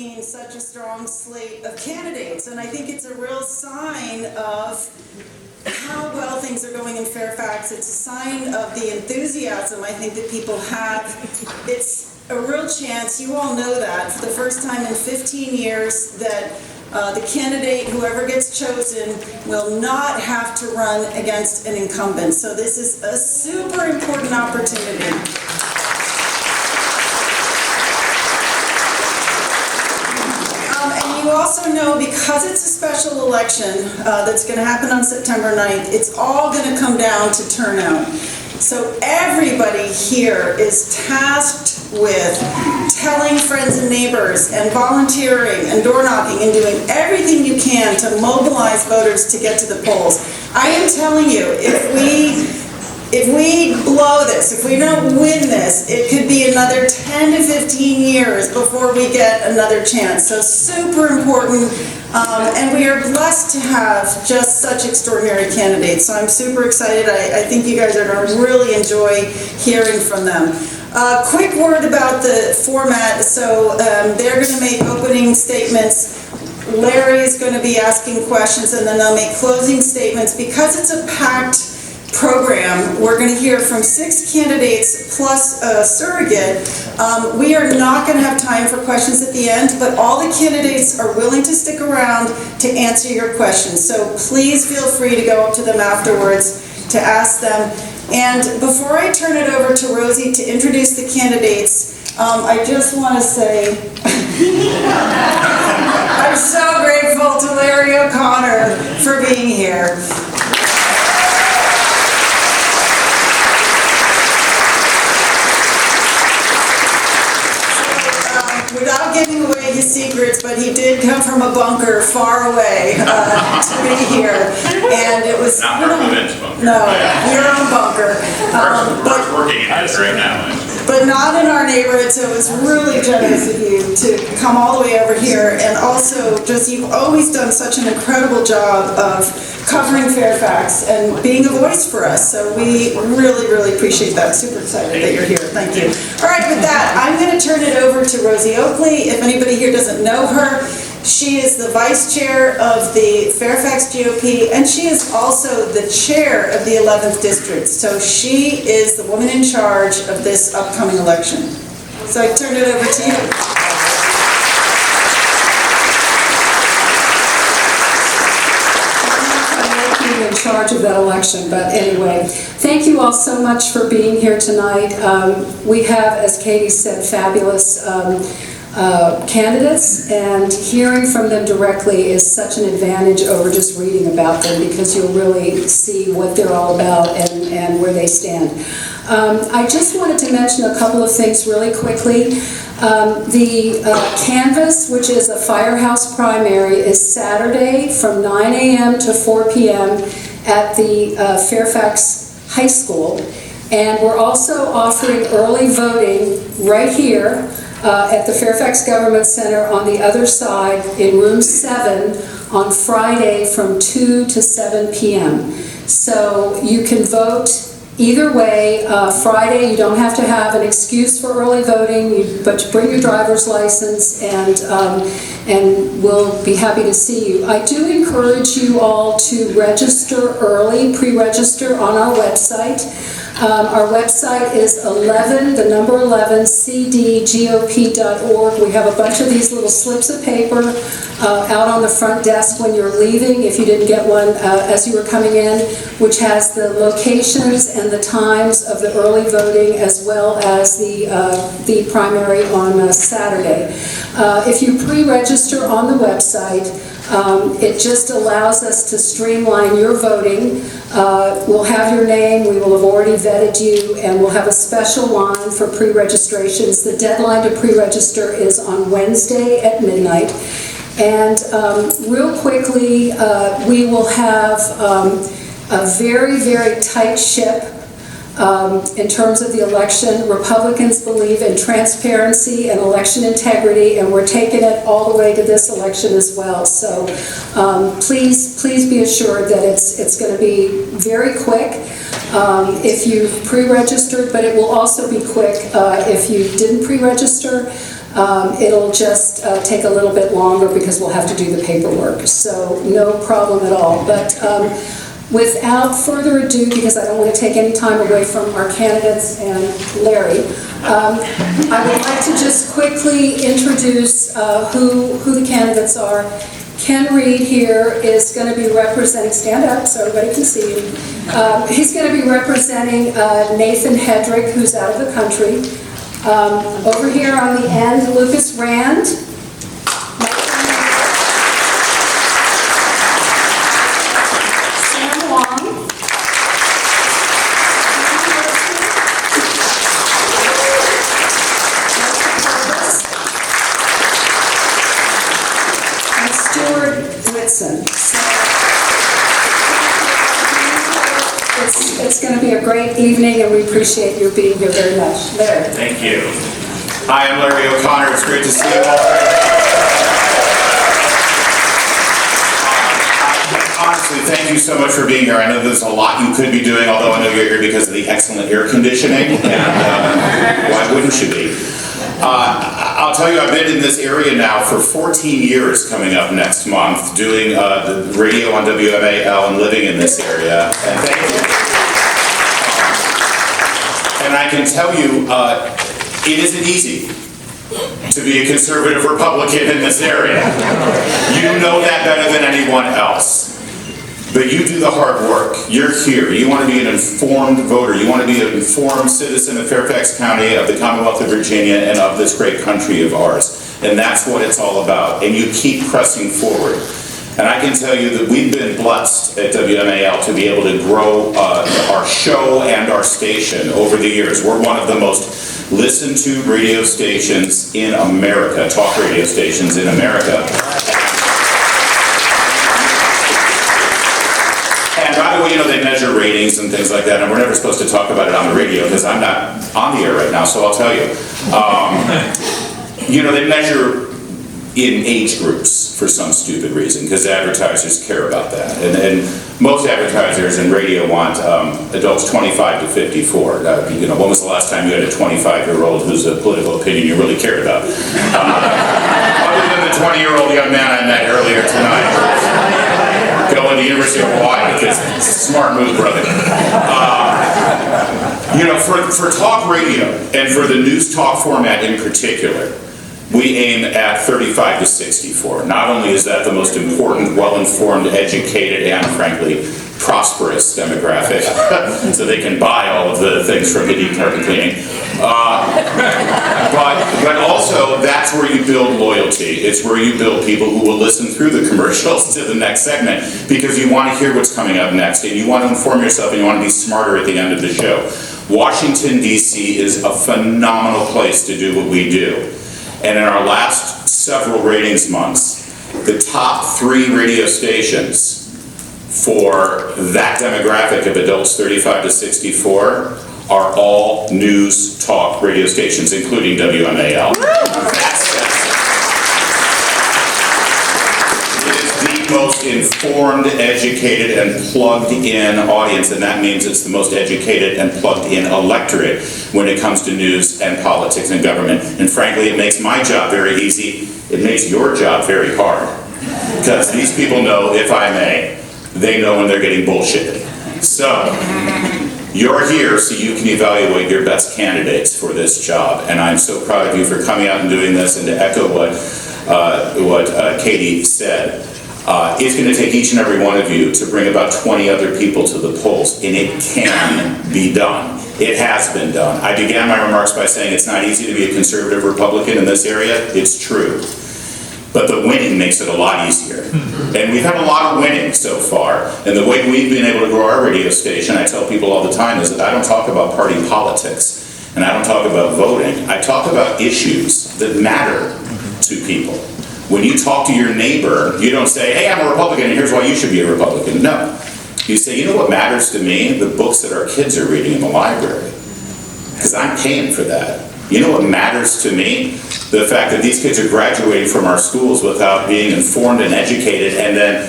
seeing such a strong slate of candidates, and I think it's a real sign of how well things are going in Fairfax. It's a sign of the enthusiasm I think that people have. It's a real chance, you all know that, for the first time in 15 years that the candidate, whoever gets chosen, will not have to run against an incumbent. So this is a super important opportunity. You also know, because it's a special election that's going to happen on September 9th, it's all going to come down to turnout. So everybody here is tasked with telling friends and neighbors and volunteering and door knocking and doing everything you can to mobilize voters to get to the polls. I am telling you, if we blow this, if we don't win this, it could be another 10 to 15 years before we get another chance. So super important, and we are blessed to have just such extraordinary candidates. So I'm super excited. I think you guys are going to really enjoy hearing from them. Quick word about the format. So they're going to make opening statements. Larry is going to be asking questions, and then they'll make closing statements. Because it's a packed program, we're going to hear from 6 candidates plus a surrogate. We are not going to have time for questions at the end, but all the candidates are willing to stick around to answer your questions. So please feel free to go up to them afterwards to ask them. And before I turn it over to Rosie to introduce the candidates, I just want to say I'm so grateful to Larry O'Connor for being here. Without giving away his secrets, but he did come from a bunker far away to be here, and it was not Parkland's bunker. No, your own bunker. But working in this right now. But not in our neighborhood, so it was really generous of you to come all the way over here, and also just you've always done such an incredible job of covering Fairfax and being a voice for us. So we really, really appreciate that. Super excited that you're here. Thank you. All right, with that, I'm going to turn it over to Rosie Oakley. If anybody here doesn't know her, she is the vice chair of the Fairfax GOP, and she is also the chair of the 11th district. So she is the woman in charge of this upcoming election. So I turn it over to you. In charge of that election, but anyway, thank you all so much for being here tonight. We have, as Katie said, fabulous candidates, and hearing from them directly is such an advantage over just reading about them, because you'll really see what they're all about and where they stand. I just wanted to mention a couple of things really quickly. The canvass, which is a firehouse primary, is Saturday from 9 a.m. to 4 p.m. at the Fairfax High School. And we're also offering early voting right here at the Fairfax Government Center on the other side in room 7 on Friday from 2 to 7 p.m. So you can vote either way. Friday, you don't have to have an excuse for early voting, but you bring your driver's license, and we'll be happy to see you. I do encourage you all to register early, pre-register on our website. Our website is 11, the number 11, cdgop.org. We have a bunch of these little slips of paper out on the front desk when you're leaving, if you didn't get one as you were coming in, which has the locations and the times of the early voting, as well as the primary on Saturday. If you pre-register on the website, it just allows us to streamline your voting. We'll have your name, we will have already vetted you, and we'll have a special line for pre-registrations. The deadline to pre-register is on Wednesday at midnight. And real quickly, we will have a very, very tight ship in terms of the election. Republicans believe in transparency and election integrity, and we're taking it all the way to this election as well. So please be assured that it's going to be very quick if you've pre-registered, but it will also be quick if you didn't pre-register. It'll just take a little bit longer because we'll have to do the paperwork. So no problem at all. But without further ado, because I don't want to take any time away from our candidates and Larry, I would like to just quickly introduce who the candidates are. Ken Reed here is going to be representing, stand up so everybody can see you. He's going to be representing Nathan Hedrick, who's out of the country. Over here on the end, Lucas Rand. Sam Wong. And Stuart Whitson. It's going to be a great evening, and we appreciate you being here very much. Larry. Thank you. Hi, I'm Larry O'Connor. It's great to see you all. Honestly, thank you so much for being here. I know there's a lot you could be doing, although I know you're here because of the excellent air conditioning, and why wouldn't you be? I'll tell you, I've been in this area now for 14 years coming up next month, doing the radio on WMAL and living in this area, and thank you. And I can tell you, it isn't easy to be a conservative Republican in this area. You know that better than anyone else. But you do the hard work. You're here. You want to be an informed voter. You want to be an informed citizen of Fairfax County, of the Commonwealth of Virginia, and of this great country of ours. And that's what it's all about. And you keep pressing forward. And I can tell you that we've been blessed at WMAL to be able to grow our show and our station over the years. We're one of the most listened to radio stations in America, talk radio stations in America. And by the way, you know, they measure ratings and things like that, and we're never supposed to talk about it on the radio because I'm not on the air right now, so I'll tell you. You know, they measure in age groups for some stupid reason, because advertisers care about that. And most advertisers in radio want adults 25 to 54. You know, when was the last time you had a 25-year-old whose political opinion you really cared about? Other than the 20-year-old young man I met earlier tonight. Going to the University of Hawaii, because it's a smart move, brother. You know, for talk radio, and for the news talk format in particular, we aim at 35 to 64. Not only is that the most important, well-informed, educated, and frankly, prosperous demographic, so they can buy all of the things from Deep Carpet Cleaning, but also that's where you build loyalty. It's where you build people who will listen through the commercials to the next segment, because you want to hear what's coming up next, and you want to inform yourself, and you want to be smarter at the end of the show. Washington, D.C. is a phenomenal place to do what we do. And in our last several ratings months, the top 3 radio stations for that demographic of adults 35 to 64 are all news talk radio stations, including WMAL. It is the most informed, educated, and plugged-in audience, and that means it's the most educated and plugged-in electorate when it comes to news and politics and government. And frankly, it makes my job very easy. It makes your job very hard. Because these people know, if I may, they know when they're getting bullshitted. So, you're here so you can evaluate your best candidates for this job. And I'm so proud of you for coming out and doing this. And to echo what Katie said, it's going to take each and every one of you to bring about 20 other people to the polls. And it can be done. It has been done. I began my remarks by saying it's not easy to be a conservative Republican in this area. It's true. But the winning makes it a lot easier. And we've had a lot of winning so far. And the way we've been able to grow our radio station, I tell people all the time, is that I don't talk about party politics. And I don't talk about voting. I talk about issues that matter to people. When you talk to your neighbor, you don't say, hey, I'm a Republican and here's why you should be a Republican. No. You say, you know what matters to me? The books that our kids are reading in the library. Because I'm paying for that. You know what matters to me? The fact that these kids are graduating from our schools without being informed and educated, and then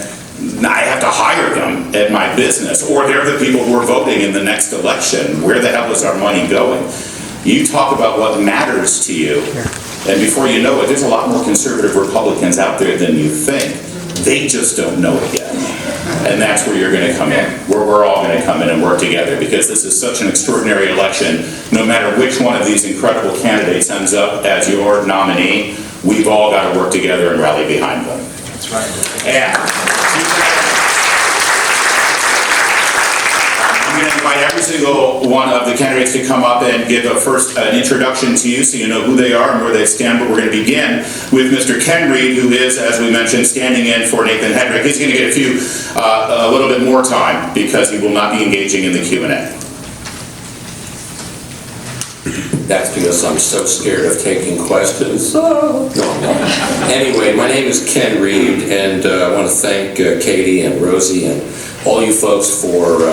I have to hire them at my business, or they're the people who are voting in the next election. Where the hell is our money going? You talk about what matters to you. And before you know it, there's a lot more conservative Republicans out there than you think. They just don't know it yet. And that's where you're going to come in. We're all going to come in and work together, because this is such an extraordinary election. No matter which one of these incredible candidates ends up as your nominee, we've all got to work together and rally behind them. That's right. And I'm going to invite every single one of the candidates to come up and give an introduction to you, so you know who they are and where they stand. But we're going to begin with Mr. Ken Reed, who is, as we mentioned, standing in for Nathan Hedrick. He's going to get a little bit more time, because he will not be engaging in the Q&A. That's because I'm so scared of taking questions. No, I'm not. Anyway, my name is Ken Reed, and I want to thank Katie and Rosie and all you folks for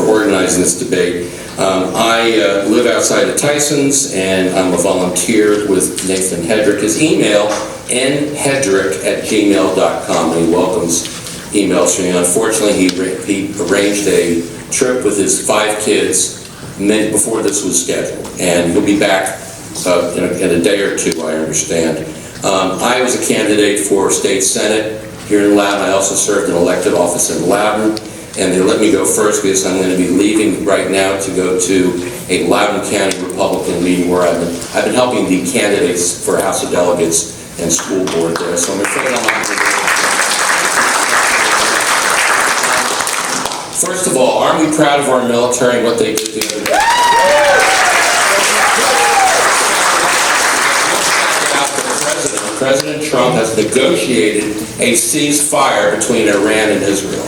organizing this debate. I live outside of Tyson's, and I'm a volunteer with Nathan Hedrick. His email, nhedrick@gmail.com, and he welcomes emails from me. Unfortunately, he arranged a trip with his 5 kids before this was scheduled, and he'll be back in a day or two, I understand. I was a candidate for state senate here in Loudon. I also served an elected office in Loudon, and they let me go first because I'm going to be leaving right now to go to a Loudon County Republican meeting where I've been helping the candidates for House of Delegates and school board there. So I'm afraid I'm not. First of all, aren't we proud of our military and what they did the other day? President Trump has negotiated a ceasefire between Iran and Israel.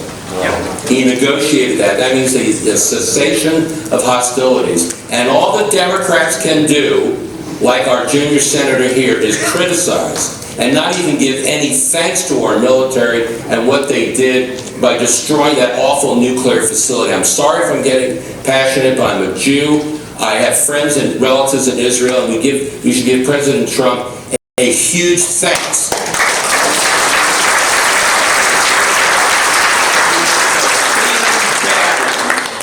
He negotiated that. That means a cessation of hostilities. And all the Democrats can do, like our junior senator here, is criticize and not even give any thanks to our military and what they did by destroying that awful nuclear facility. I'm sorry if I'm getting passionate, but I'm a Jew. I have friends and relatives in Israel, and we should give President Trump a huge thanks.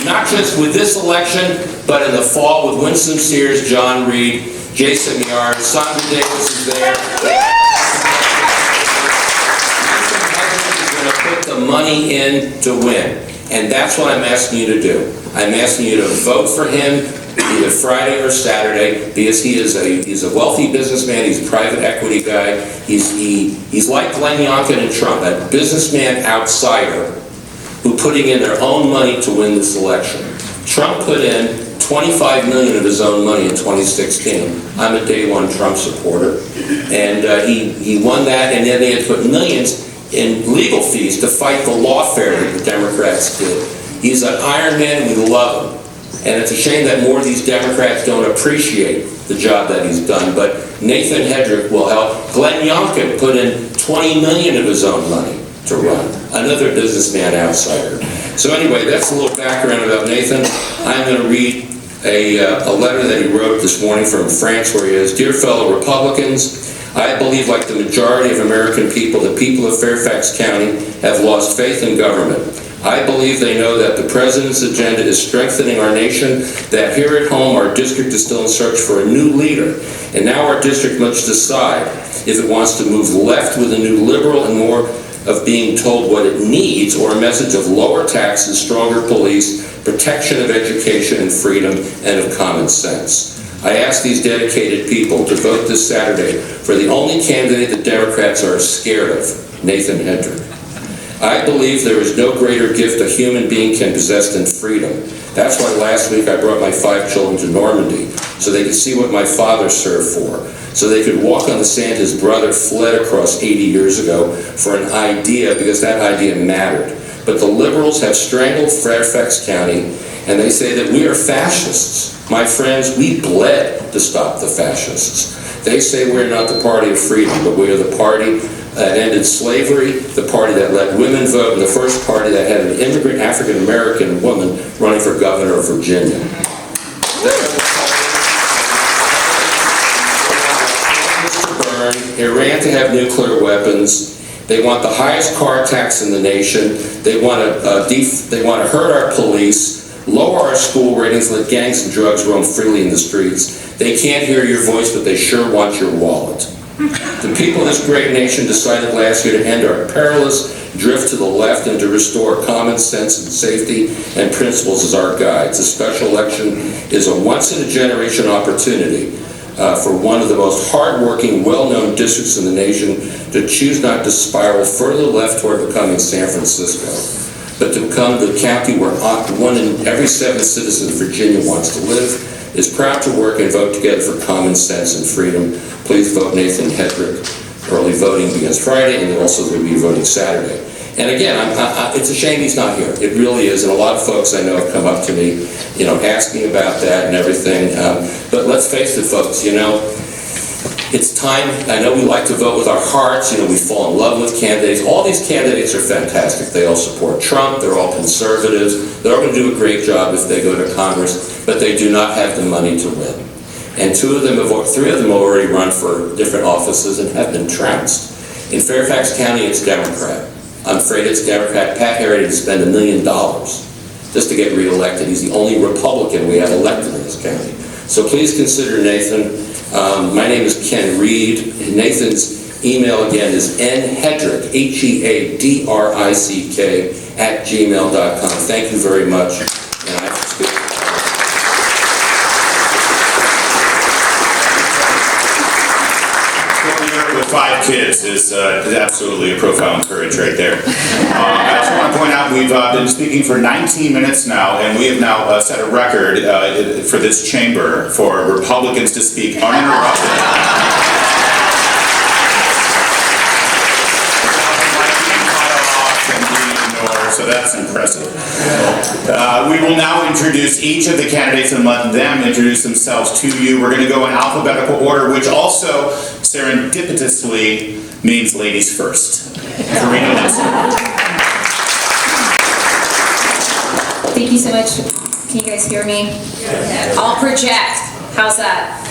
Not just with this election, but in the fall with Winston Sears, John Reed, Jason Yard, Sandra Davis is there. Put the money in to win, and that's what I'm asking you to do. I'm asking you to vote for him either Friday or Saturday, because he's a wealthy businessman. He's a private equity guy. He's like Glenn Youngkin and Trump, a businessman outsider who putting in their own money to win this election. Trump put in $25 million of his own money in 2016. I'm a day one Trump supporter, and he won that, and then they had put millions in legal fees to fight the lawfare that the Democrats did. He's an Iron Man, and we love him. And it's a shame that more of these Democrats don't appreciate the job that he's done. But Nathan Hedrick will help. Glenn Youngkin put in $20 million of his own money to run. Another businessman outsider. So anyway, that's a little background about Nathan. I'm going to read a letter that he wrote this morning from France, where he is, "Dear fellow Republicans, I believe, like the majority of American people, the people of Fairfax County have lost faith in government. I believe they know that the president's agenda is strengthening our nation, that here at home our district is still in search for a new leader, and now our district must decide if it wants to move left with a new liberal and more of being told what it needs, or a message of lower taxes, stronger police, protection of education and freedom, and of common sense. I ask these dedicated people to vote this Saturday for the only candidate the Democrats are scared of, Nathan Hedrick. I believe there is no greater gift a human being can possess than freedom. That's why last week I brought my 5 children to Normandy, so they could see what my father served for, so they could walk on the sand his brother fled across 80 years ago for an idea, because that idea mattered. But the liberals have strangled Fairfax County, and they say that we are fascists. My friends, we bled to stop the fascists. They say we're not the party of freedom, but we are the party that ended slavery, the party that let women vote, and the first party that had an immigrant African-American woman running for governor of Virginia. Mr. Byrne, Iran to have nuclear weapons. They want the highest car tax in the nation. They want to hurt our police. Lower our school ratings, let gangs and drugs roam freely in the streets. They can't hear your voice, but they sure want your wallet. The people of this great nation decided last year to end our perilous drift to the left and to restore common sense and safety and principles as our guides. A special election is a once-in-a-generation opportunity for one of the most hardworking, well-known districts in the nation to choose not to spiral further left toward becoming San Francisco, but to become the county where 1 in every 7 citizens of Virginia wants to live, is proud to work and vote together for common sense and freedom. Please vote Nathan Hedrick. Early voting begins Friday, and then also there will be voting Saturday. And again, it's a shame he's not here. It really is, and a lot of folks I know have come up to me, asking about that and everything. But let's face it, folks, it's time. I know we like to vote with our hearts. We fall in love with candidates. All these candidates are fantastic. They all support Trump. They're all conservatives. They're all going to do a great job if they go to Congress, but they do not have the money to win. And 3 of them have already run for different offices and have been trounced. In Fairfax County, it's Democrat. I'm afraid it's Democrat. Pat Harry to spend $1 million just to get reelected. He's the only Republican we have elected in this county. So please consider Nathan. My name is Ken Reed. Nathan's email again is nhedrick, HEADRICK @gmail.com. Thank you very much. And I speak. With 5 kids is absolutely a profound courage right there. I just want to point out we've been speaking for 19 minutes now, and we have now set a record for this chamber for Republicans to speak uninterrupted. So that's impressive. We will now introduce each of the candidates and let them introduce themselves to you. We're going to go in alphabetical order, which also serendipitously means ladies first. Karina Nixon. Thank you so much. Can you guys hear me? I'll project. How's that?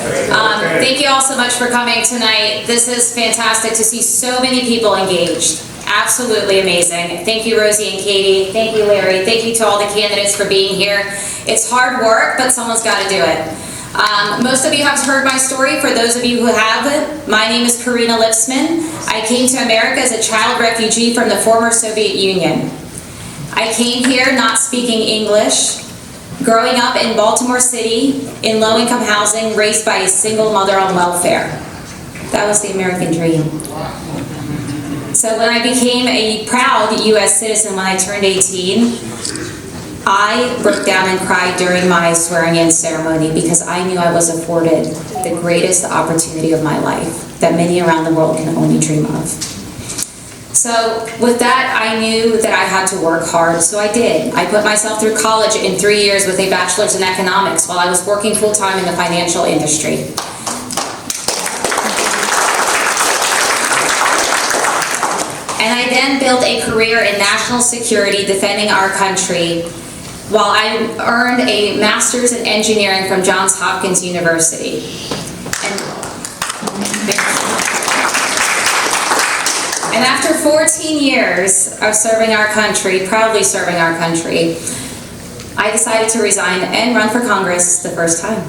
Thank you all so much for coming tonight. This is fantastic to see so many people engaged. Absolutely amazing. Thank you, Rosie and Katie. Thank you, Larry. Thank you to all the candidates for being here. It's hard work, but someone's got to do it. Most of you have heard my story. For those of you who haven't, my name is Karina Lipsman. I came to America as a child refugee from the former Soviet Union. I came here not speaking English, growing up in Baltimore City in low-income housing, raised by a single mother on welfare. That was the American dream. So when I became a proud U.S. citizen when I turned 18, I broke down and cried during my swearing-in ceremony because I knew I was afforded the greatest opportunity of my life that many around the world can only dream of. So with that, I knew that I had to work hard, so I did. I put myself through college in 3 years with a bachelor's in economics while I was working full-time in the financial industry. And I then built a career in national security, defending our country, while I earned a master's in engineering from Johns Hopkins University. And after 14 years of serving our country, proudly serving our country, I decided to resign and run for Congress the first time.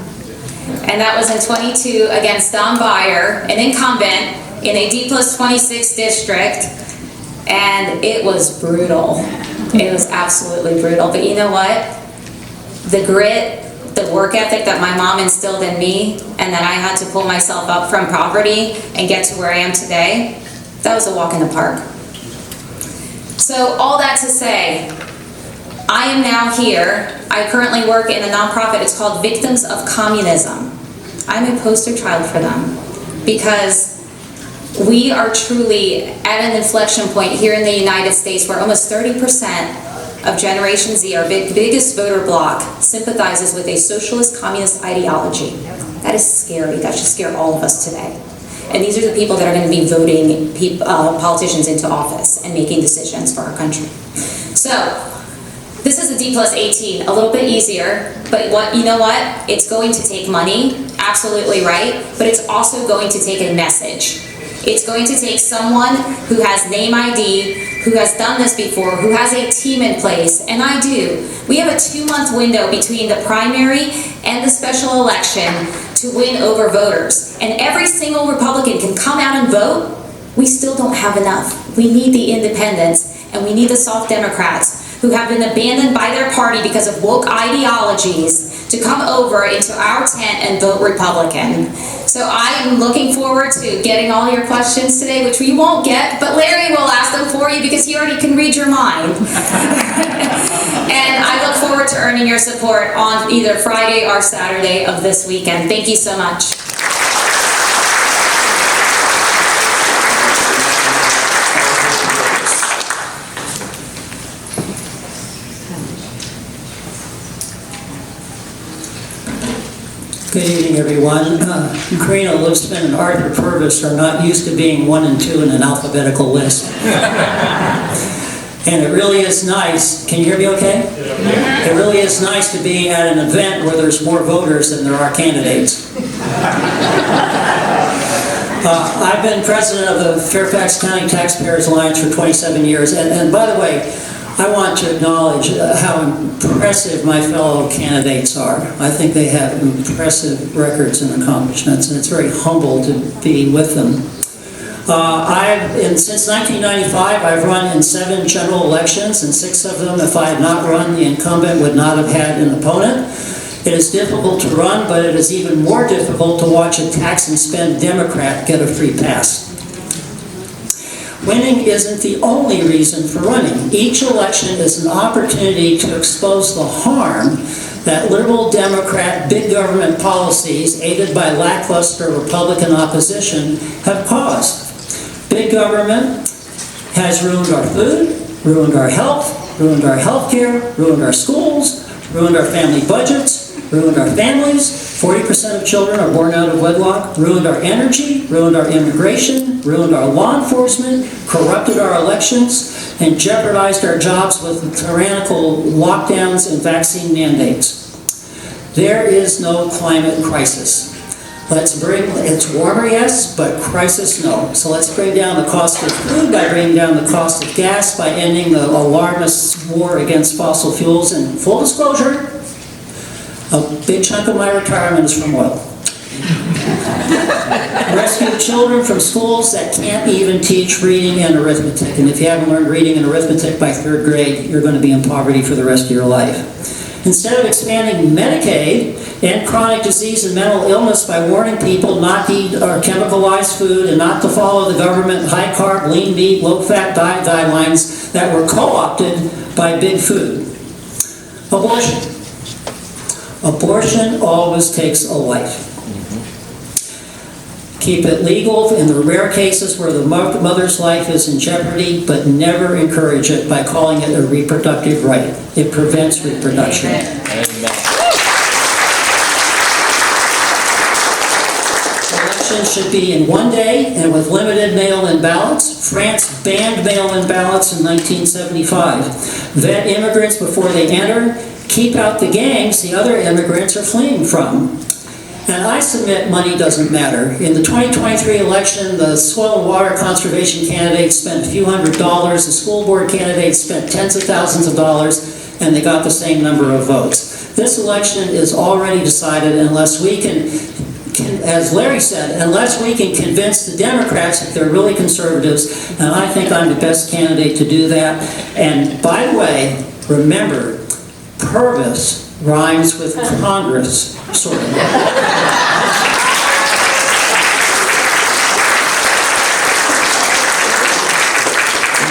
And that was in 22 against Don Beyer, an incumbent in a D+26 district. And it was brutal. It was absolutely brutal. But you know what? The grit, the work ethic that my mom instilled in me, and that I had to pull myself up from poverty and get to where I am today, that was a walk in the park. So all that to say, I am now here. I currently work in a nonprofit. It's called Victims of Communism. I'm a poster child for them because we are truly at an inflection point here in the United States where almost 30% of Generation Z, our biggest voter bloc, sympathizes with a socialist communist ideology. That is scary. That should scare all of us today. And these are the people that are going to be voting politicians into office and making decisions for our country. So this is a D+18, a little bit easier, but you know what? It's going to take money, absolutely right, but it's also going to take a message. It's going to take someone who has name ID, who has done this before, who has a team in place, and I do. We have a 2-month window between the primary and the special election to win over voters. And every single Republican can come out and vote. We still don't have enough. We need the independents, and we need the soft Democrats who have been abandoned by their party because of woke ideologies to come over into our tent and vote Republican. So I am looking forward to getting all your questions today, which we won't get, but Larry will ask them for you because he already can read your mind. And I look forward to earning your support on either Friday or Saturday of this weekend. Thank you so much. Good evening, everyone. Karina Lipsman and Arthur Purvis are not used to being 1 and 2 in an alphabetical list. And it really is nice, can you hear me okay? It really is nice to be at an event where there's more voters than there are candidates. I've been president of the Fairfax County Taxpayers Alliance for 27 years, and by the way, I want to acknowledge how impressive my fellow candidates are. I think they have impressive records and accomplishments, and it's very humble to be with them. Since 1995, I've run in 7 general elections, and 6 of them, if I had not run, the incumbent would not have had an opponent. It is difficult to run, but it is even more difficult to watch a tax and spend Democrat get a free pass. Winning isn't the only reason for running. Each election is an opportunity to expose the harm that liberal Democrat big government policies, aided by lackluster Republican opposition, have caused. Big government has ruined our food, ruined our health, ruined our health care, ruined our schools, ruined our family budgets, ruined our families. 40% of children are born out of wedlock, ruined our energy, ruined our immigration, ruined our law enforcement, corrupted our elections, and jeopardized our jobs with tyrannical lockdowns and vaccine mandates. There is no climate crisis. It's warmer, yes, but crisis, no. So let's bring down the cost of food by bringing down the cost of gas, by ending the alarmist war against fossil fuels, and full disclosure, a big chunk of my retirement is from oil. Rescue children from schools that can't even teach reading and arithmetic. And if you haven't learned reading and arithmetic by 3rd grade, you're going to be in poverty for the rest of your life. Instead of expanding Medicaid and chronic disease and mental illness by warning people not to eat our chemicalized food and not to follow the government high-carb, lean meat, low-fat diet guidelines that were co-opted by big food. Abortion. Abortion always takes a life. Keep it legal in the rare cases where the mother's life is in jeopardy, but never encourage it by calling it a reproductive right. It prevents reproduction. Elections should be in one day and with limited mail-in ballots. France banned mail-in ballots in 1975. Vet immigrants before they enter. Keep out the gangs the other immigrants are fleeing from. And I submit money doesn't matter. In the 2023 election, the soil and water conservation candidates spent a few $100s, the school board candidates spent tens of thousands of dollars, and they got the same number of votes. This election is already decided unless we can, as Larry said, unless we can convince the Democrats that they're really conservatives, and I think I'm the best candidate to do that. And by the way, remember, Purvis rhymes with Congress, sort of.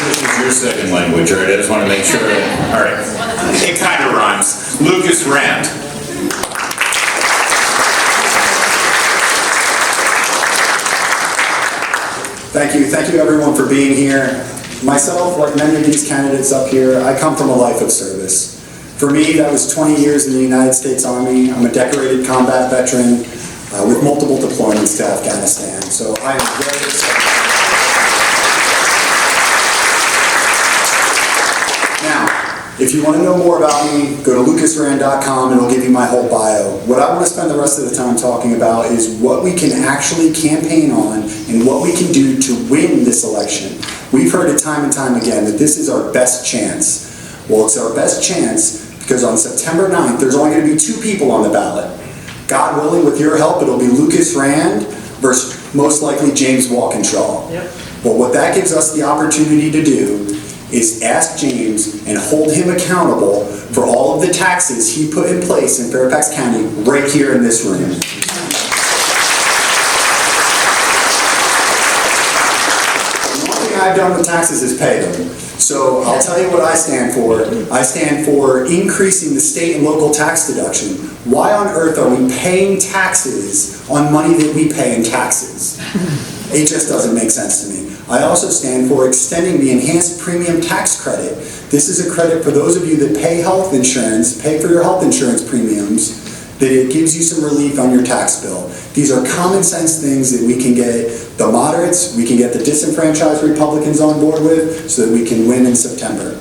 This is your second language, right? I just want to make sure. All right. It kind of rhymes. Lucas Rand. Thank you everyone for being here. Myself, like many of these candidates up here, I come from a life of service. For me, that was 20 years in the United States Army. I'm a decorated combat veteran with multiple deployments to Afghanistan. So I am very excited. Now, If you want to know more about me, go to lucasrand.com and it'll give you my whole bio. What I want to spend the rest of the time talking about is what we can actually campaign on and what we can do to win this election. We've heard it time and time again that this is our best chance. Well, it's our best chance because on September 9th, there's only going to be 2 people on the ballot. God willing, with your help, it'll be Lucas Rand versus most likely James Walkinshaw. But what that gives us the opportunity to do is ask James and hold him accountable for all of the taxes he put in place in Fairfax County right here in this room. The one thing I've done with taxes is pay them. So I'll tell you what I stand for. I stand for increasing the state and local tax deduction. Why on earth are we paying taxes on money that we pay in taxes? It just doesn't make sense to me. I also stand for extending the enhanced premium tax credit. This is a credit for those of you that pay health insurance, pay for your health insurance premiums, that it gives you some relief on your tax bill. These are common sense things that we can get the moderates, we can get the disenfranchised Republicans on board with so that we can win in September.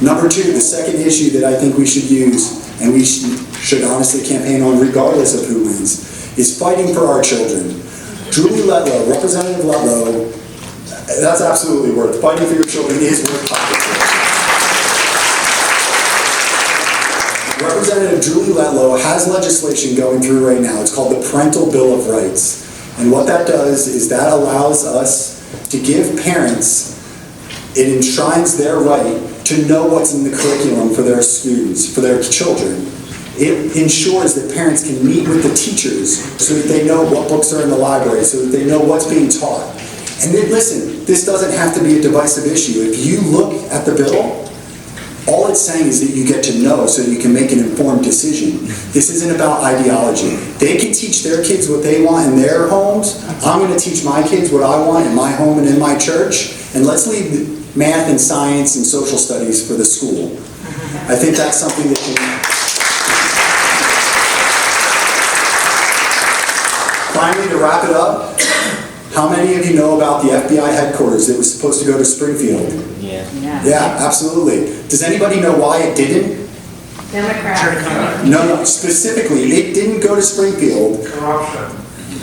Number 2, the second issue that I think we should use, and we should honestly campaign on regardless of who wins, is fighting for our children. Julie Letlow, Representative Letlow, that's absolutely worth. Fighting for your children is worth fighting for. Representative Julie Letlow has legislation going through right now. It's called the Parental Bill of Rights. And what that does is that allows us to give parents, it enshrines their right to know what's in the curriculum for their students, for their children. It ensures that parents can meet with the teachers so that they know what books are in the library, so that they know what's being taught. And then listen, this doesn't have to be a divisive issue. If you look at the bill, all it's saying is that you get to know so you can make an informed decision. This isn't about ideology. They can teach their kids what they want in their homes. I'm going to teach my kids what I want in my home and in my church. And let's leave math and science and social studies for the school. I think that's something that can... Finally, to wrap it up, how many of you know about the FBI headquarters that was supposed to go to Springfield? Yeah, absolutely. Does anybody know why it didn't? Democrat. No, specifically, it didn't go to Springfield. Corruption.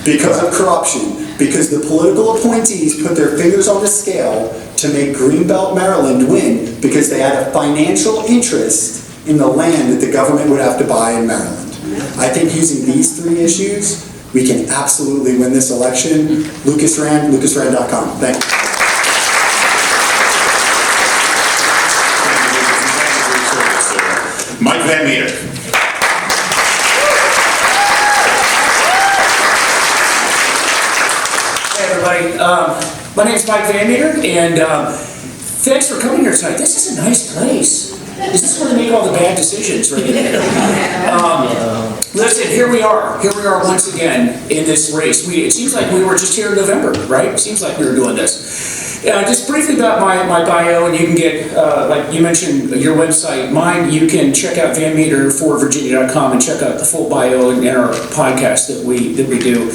Because of corruption. Because the political appointees put their fingers on the scale to make Greenbelt, Maryland win because they had a financial interest in the land that the government would have to buy in Maryland. I think using these 3 issues, we can absolutely win this election. Lucas Rand, lucasrand.com. Thank you. Mike Van Meter. Hey everybody, my name is Mike Van Meter, and thanks for coming here tonight. This is a nice place. Is this where they make all the bad decisions right here? Listen, here we are once again in this race. It seems like we were just here in November, right? It seems like we were doing this. Just briefly about my bio, and you can get, like you mentioned, your website. Mine, you can check out vanmeter4virginia.com and check out the full bio and our podcast that we do.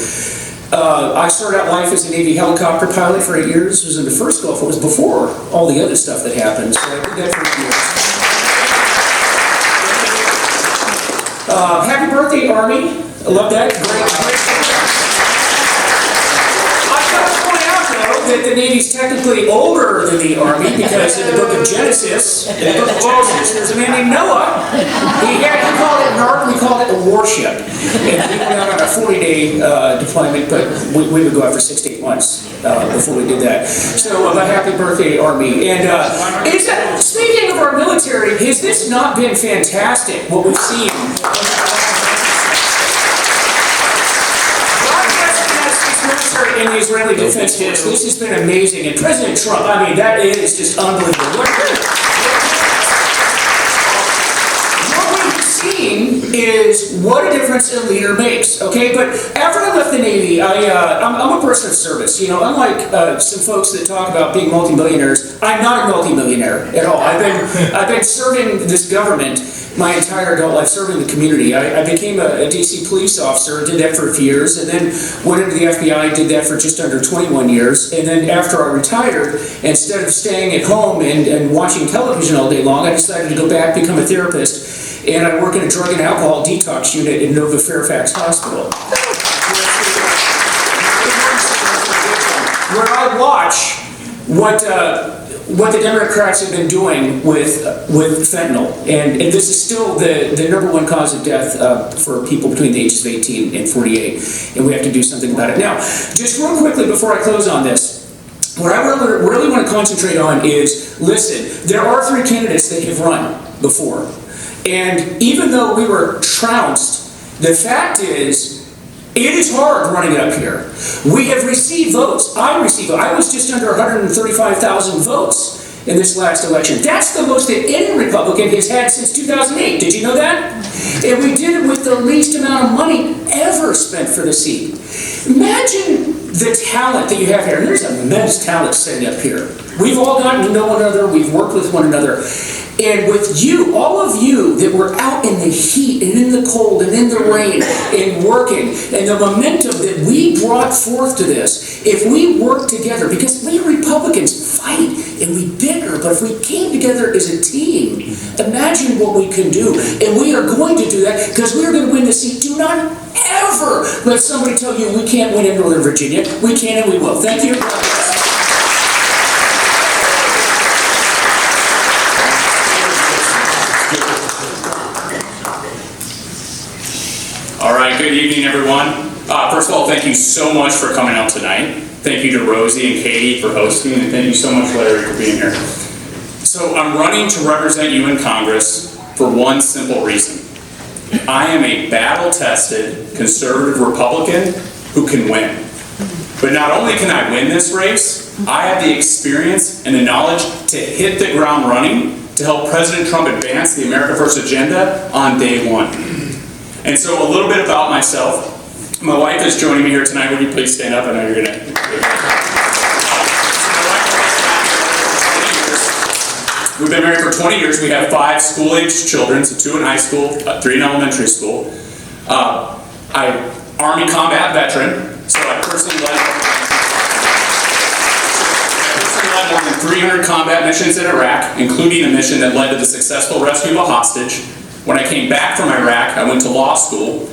I started out life as a Navy helicopter pilot for 8 years. It was in the first Gulf. It was before all the other stuff that happened. So I did that for 8 years. Happy birthday, Army. I love that. Great. I've got to point out, though, that the Navy's technically older than the Army because in the book of Genesis, in the book of Moses, there's a man named Noah. He called it an ark, we called it a warship. And we went out on a 40-day deployment, but we would go out for 6 to 8 months before we did that. So, happy birthday, Army. And speaking of our military, has this not been fantastic, what we've seen? In the Israeli Defense Force. This has been amazing. And President Trump, I mean, that is just unbelievable. What we've seen is what a difference a leader makes, okay? But after I left the Navy, I'm a person of service. You know, unlike some folks that talk about being multimillionaires, I'm not a multimillionaire at all. I've been serving this government my entire adult life serving the community. I became a DC police officer, did that for a few years, and then went into the FBI, did that for just under 21 years. And then after I retired, instead of staying at home and watching television all day long, I decided to go back, become a therapist, and I work in a drug and alcohol detox unit in Nova Fairfax Hospital, where I watch what the Democrats have been doing with fentanyl, and this is still the #1 cause of death for people between the ages of 18 and 48, and we have to do something about it. Now, just real quickly before I close on this, what I really want to concentrate on is, listen, there are 3 candidates that have run before, and even though we were trounced, the fact is, it is hard running up here. We have received votes. I received votes. I was just under 135,000 votes in this last election. That's the most that any Republican has had since 2008. Did you know that? And we did it with the least amount of money ever spent for the seat. Imagine the talent that you have here. And there's immense talent sitting up here. We've all gotten to know one another. We've worked with one another. And with you, all of you that were out in the heat and in the cold and in the rain and working, and the momentum that we brought forth to this, if we work together, because we Republicans fight and we bicker, but if we came together as a team, imagine what we can do. And we are going to do that because we are going to win the seat. Do not ever let somebody tell you we can't win in Northern Virginia. We can and we will. Thank you. All right, good evening, everyone. First of all, thank you so much for coming out tonight. Thank you to Rosie and Katie for hosting, and thank you so much, Larry, for being here. So I'm running to represent you in Congress for one simple reason. I am a battle-tested conservative Republican who can win. But not only can I win this race, I have the experience and the knowledge to hit the ground running to help President Trump advance the America First agenda on day one. And so a little bit about myself. My wife is joining me here tonight. Would you please stand up? I know you're going to. We've been married for 20 years. We have 5 school-aged children, so 2 in high school, 3 in elementary school. I'm Army combat veteran, so I personally led more than 300 combat missions in Iraq, including a mission that led to the successful rescue of a hostage. When I came back from Iraq, I went to law school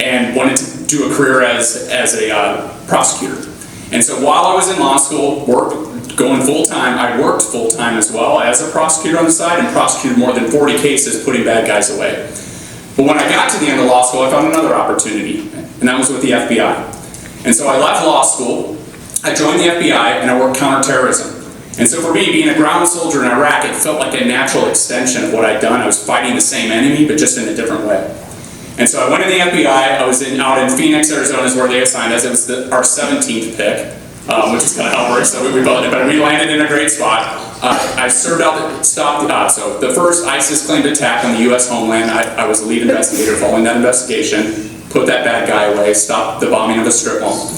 and wanted to do a career as a prosecutor. And so while I was in law school, going full-time, I worked full-time as well as a prosecutor on the side and prosecuted more than 40 cases putting bad guys away. But when I got to the end of law school, I found another opportunity, and that was with the FBI. And so I left law school, I joined the FBI, and I worked counterterrorism. And so for me, being a ground soldier in Iraq, it felt like a natural extension of what I'd done. I was fighting the same enemy, but just in a different way. And so I went to the FBI. I was out in Phoenix, Arizona is where they assigned us. It was our 17th pick, which is kind of how it works. So we landed in a great spot. I served out, so the first ISIS claimed attack on the U.S. homeland. I was the lead investigator following that investigation, put that bad guy away, stopped the bombing of a strip mall.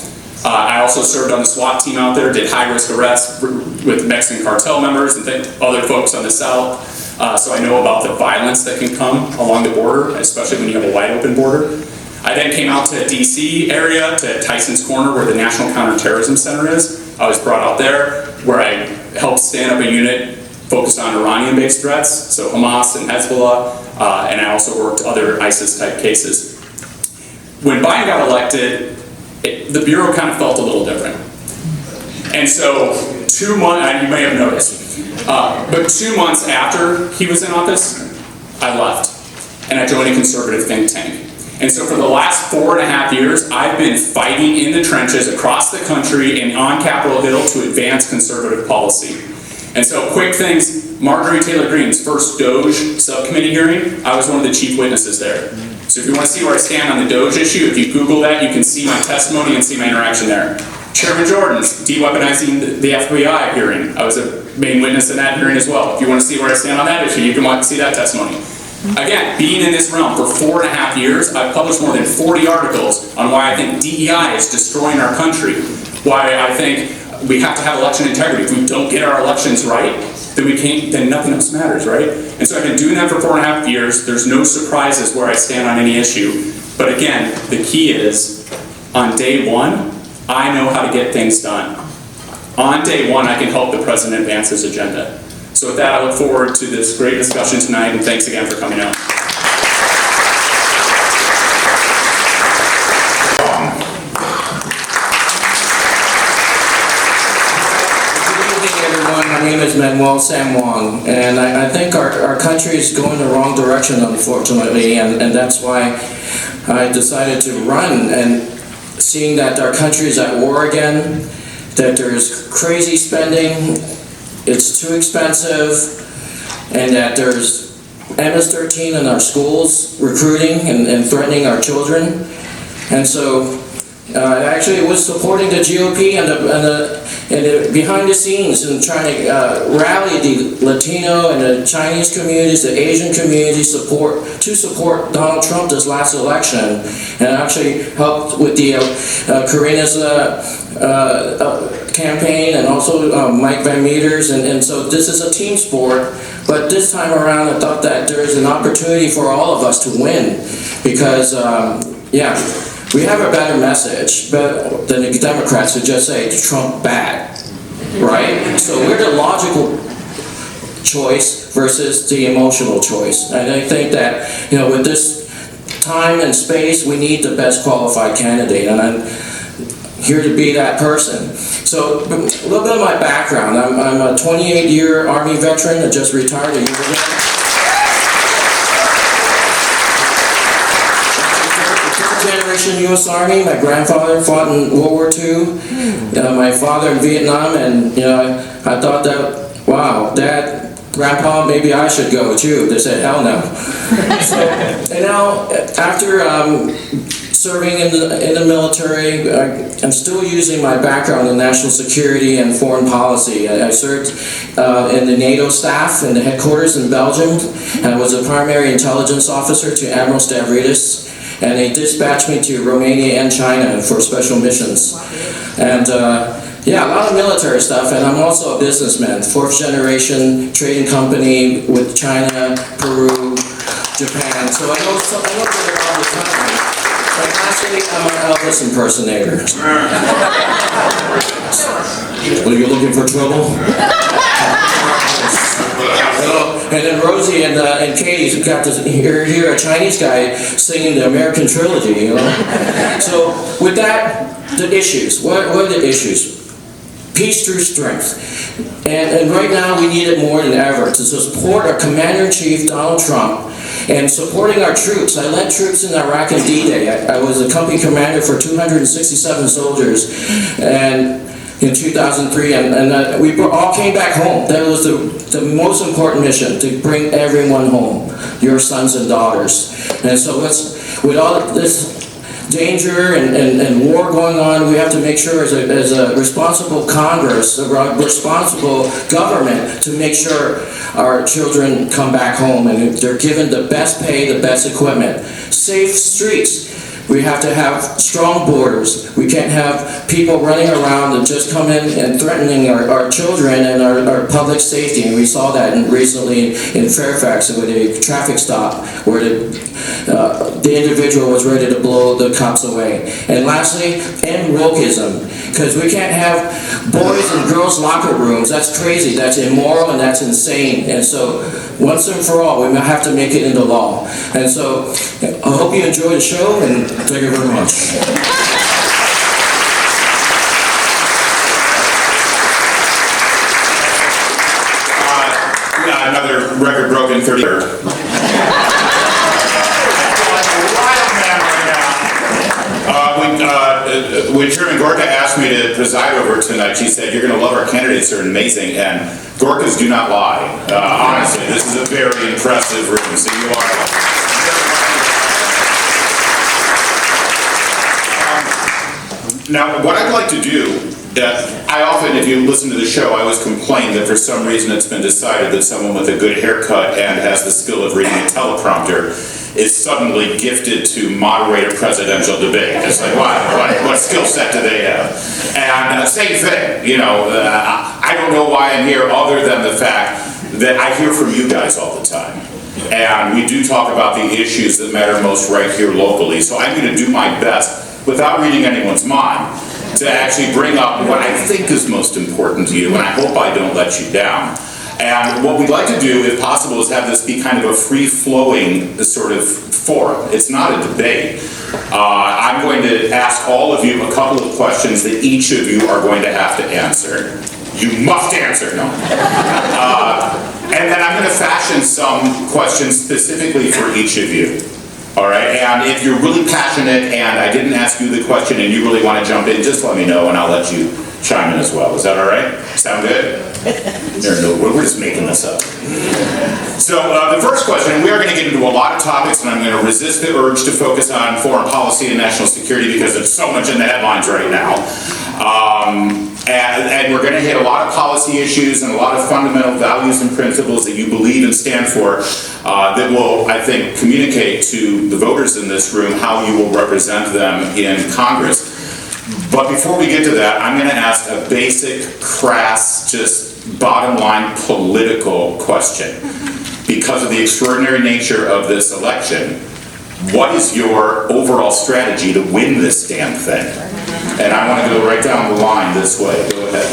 I also served on the SWAT team out there, did high-risk arrests with Mexican cartel members and other folks on the south. So I know about the violence that can come along the border, especially when you have a wide-open border. I then came out to D.C. area, to Tyson's Corner, where the National Counterterrorism Center is. I was brought out there, where I helped stand up a unit focused on Iranian-based threats, so Hamas and Hezbollah, and I also worked other ISIS-type cases. When Biden got elected, the Bureau kind of felt a little different. And so 2 months, you may have noticed, but 2 months after he was in office, I left, and I joined a conservative think tank. And so for the last 4.5 years, I've been fighting in the trenches across the country and on Capitol Hill to advance conservative policy. And so quick things, Marjorie Taylor Greene's first DOJ subcommittee hearing, I was one of the chief witnesses there. So if you want to see where I stand on the DOJ issue, if you Google that, you can see my testimony and see my interaction there. Chairman Jordan's de-weaponizing the FBI hearing, I was a main witness in that hearing as well. If you want to see where I stand on that issue, you can see that testimony. Again, being in this realm for 4.5 years, I've published more than 40 articles on why I think DEI is destroying our country, why I think we have to have election integrity. If we don't get our elections right, then nothing else matters, right? And so I've been doing that for 4.5 years. There's no surprises where I stand on any issue. But again, the key is, on day one, I know how to get things done. On day one, I can help the president advance his agenda. So with that, I look forward to this great discussion tonight, and thanks again for coming out. My name is Manuel San Juan, and I think our country is going the wrong direction, unfortunately, and that's why I decided to run. And seeing that our country is at war again, that there's crazy spending, it's too expensive, and that there's MS-13 in our schools recruiting and threatening our children. And so I actually was supporting the GOP and the behind the scenes and trying to rally the Latino and the Chinese communities, the Asian communities to support Donald Trump this last election, and actually helped with the Karina's campaign and also Mike Van Meter's, and so this is a team sport. But this time around, I thought that there is an opportunity for all of us to win because, we have a better message than the Democrats who just say Trump bad, right? So we're the logical choice versus the emotional choice. And I think that, with this time and space, we need the best qualified candidate, and I'm here to be that person. So a little bit of my background. I'm a 28-year Army veteran that just retired a year ago. Generation U.S. Army. My grandfather fought in World War II. My father in Vietnam, and I thought that, wow, Dad, Grandpa, maybe I should go too. They said, hell no. So, after serving in the military, I'm still using my background in national security and foreign policy. I served in the NATO staff in the headquarters in Belgium, and I was a primary intelligence officer to Admiral Stavridis. And they dispatched me to Romania and China for special missions. And a lot of military stuff, and I'm also a businessman, 4th generation trading company with China, Peru, Japan. So I know a bit about the country. And lastly, I'm an Elvis impersonator. Well, you're looking for trouble? And then Rosie and Katie got to hear a Chinese guy singing the American trilogy, So with that, the issues. What are the issues? Peace through strength. And right now we need it more than ever to support our Commander-in-Chief, Donald Trump, and supporting our troops. I led troops in Iraq and D-Day. I was a company commander for 267 soldiers, and in 2003, and we all came back home. That was the most important mission, to bring everyone home, your sons and daughters. And so with all this danger and war going on, we have to make sure as a responsible Congress, a responsible government, to make sure our children come back home and they're given the best pay, the best equipment. Safe streets. We have to have strong borders. We can't have people running around and just come in and threatening our children and our public safety. And we saw that recently in Fairfax with a traffic stop where the individual was ready to blow the cops away. And lastly, end wokeism. Because we can't have boys and girls locker rooms. That's crazy. That's immoral and that's insane. And so once and for all, we have to make it into law. And so I hope you enjoy the show, and thank you very much. Another record broken 30. When Chairman Gorka asked me to preside over tonight, she said, "You're going to love our candidates, they're amazing." And Gorkas do not lie. Honestly, this is a very impressive room. So you are. Now, what I'd like to do, I often, if you listen to the show, I always complain that for some reason it's been decided that someone with a good haircut and has the skill of reading a teleprompter is suddenly gifted to moderate a presidential debate. It's like, what skill set do they have? And same thing, I don't know why I'm here other than the fact that I hear from you guys all the time. And we do talk about the issues that matter most right here locally. So I'm going to do my best, without reading anyone's mind, to actually bring up what I think is most important to you, and I hope I don't let you down. And what we'd like to do, if possible, is have this be kind of a free-flowing sort of forum. It's not a debate. I'm going to ask all of you a couple of questions that each of you are going to have to answer. You must answer, no. And then I'm going to fashion some questions specifically for each of you. All right, and if you're really passionate and I didn't ask you the question and you really want to jump in, just let me know and I'll let you chime in as well. Is that all right? Sound good? We're just making this up. So the first question, we are going to get into a lot of topics, and I'm going to resist the urge to focus on foreign policy and national security because it's so much in the headlines right now. And we're going to hit a lot of policy issues and a lot of fundamental values and principles that you believe and stand for that will, I think, communicate to the voters in this room how you will represent them in Congress. But before we get to that, I'm going to ask a basic, crass, just bottom line political question. Because of the extraordinary nature of this election, what is your overall strategy to win this damn thing? And I want to go right down the line this way. Go ahead.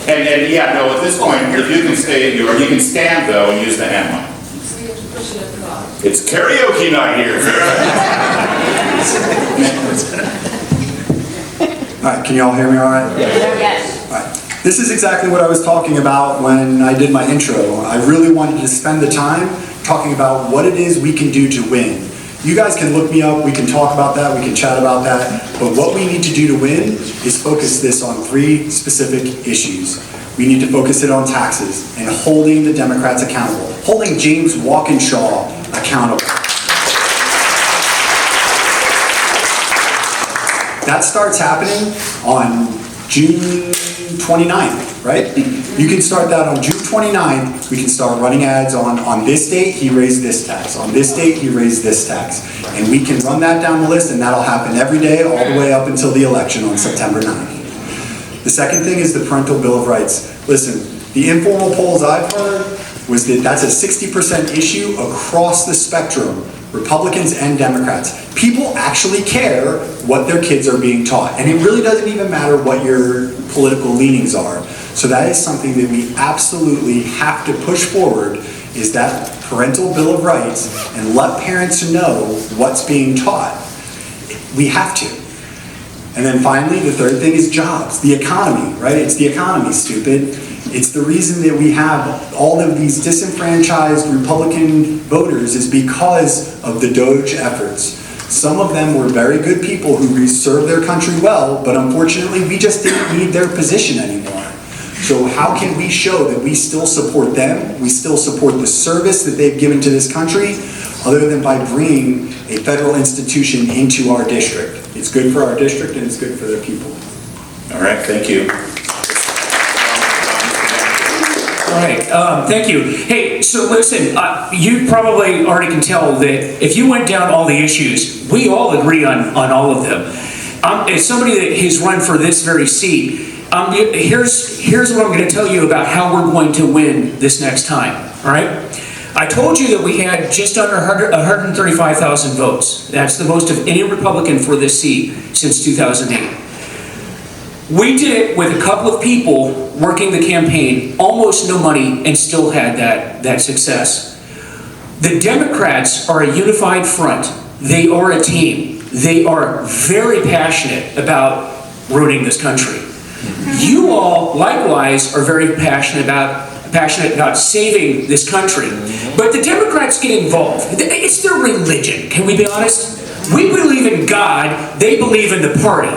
And yeah, no, at this point, if you can stay, you can stand though and use the hand mic. It's karaoke night here. All right, can you all hear me all right? Yes. All right. This is exactly what I was talking about when I did my intro. I really wanted to spend the time talking about what it is we can do to win. You guys can look me up, we can talk about that, we can chat about that, but what we need to do to win is focus this on 3 specific issues. We need to focus it on taxes and holding the Democrats accountable, holding James Walkinshaw accountable. That starts happening on June 29th, right? You can start that on June 29th. We can start running ads on this date, he raised this tax. On this date, he raised this tax. And we can run that down the list, and that'll happen every day all the way up until the election on September 9th. The second thing is the Parental Bill of Rights. Listen, the informal polls I've heard was that that's a 60% issue across the spectrum, Republicans and Democrats. People actually care what their kids are being taught, and it really doesn't even matter what your political leanings are. So that is something that we absolutely have to push forward, is that Parental Bill of Rights, and let parents know what's being taught. We have to. And then finally, the third thing is jobs, the economy, right? It's the economy, stupid. It's the reason that we have all of these disenfranchised Republican voters is because of the Doge efforts. Some of them were very good people who served their country well, but unfortunately we just didn't need their position anymore. So how can we show that we still support them, we still support the service that they've given to this country, other than by bringing a federal institution into our district? It's good for our district and it's good for their people. All right, thank you. All right, thank you. Hey, so listen, you probably already can tell that if you went down all the issues, we all agree on all of them. As somebody that has run for this very seat, here's what I'm going to tell you about how we're going to win this next time, all right? I told you that we had just under 135,000 votes. That's the most of any Republican for this seat since 2008. We did it with a couple of people working the campaign, almost no money, and still had that success. The Democrats are a unified front. They are a team. They are very passionate about ruining this country. You all, likewise, are very passionate about saving this country. But the Democrats get involved. It's their religion, can we be honest? We believe in God, they believe in the party.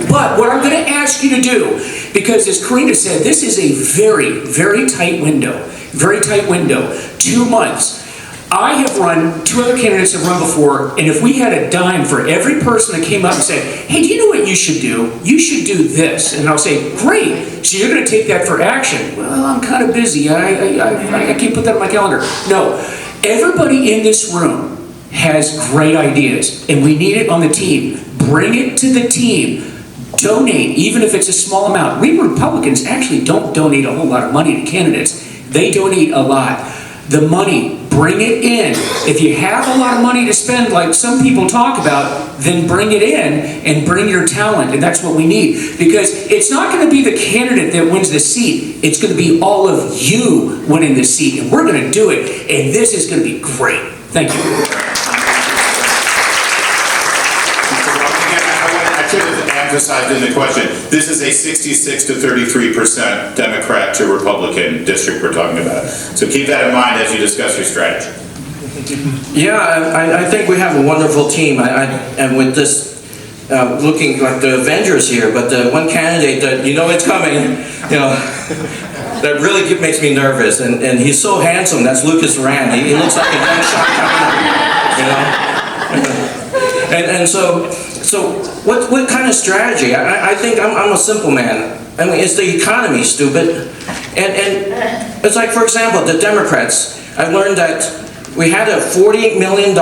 But what I'm going to ask you to do, because as Karina said, this is a very, very tight window. 2 months. I have run, 2 other candidates have run before, and if we had a dime for every person that came up and said, hey, do you know what you should do? You should do this. And I'll say, great, so you're going to take that for action. Well, I'm kind of busy. I can't put that on my calendar. No, everybody in this room has great ideas, and we need it on the team. Bring it to the team. Donate, even if it's a small amount. We Republicans actually don't donate a whole lot of money to candidates. They donate a lot. The money, bring it in. If you have a lot of money to spend, like some people talk about, then bring it in and bring your talent, and that's what we need. Because it's not going to be the candidate that wins the seat. It's going to be all of you winning the seat, and we're going to do it, and this is going to be great. Thank you. I should have emphasized in the question, this is a 66 to 33% Democrat to Republican district we're talking about. So keep that in mind as you discuss your strategy. Yeah, I think we have a wonderful team. And with this, looking like the Avengers here, but the one candidate that you know it's coming, that really makes me nervous. And he's so handsome. That's Lucas Rand. He looks like a young shot coming up, And so what kind of strategy? I think I'm a simple man. I mean, it's the economy, stupid. And it's like, for example, the Democrats. I learned that we had a $40 million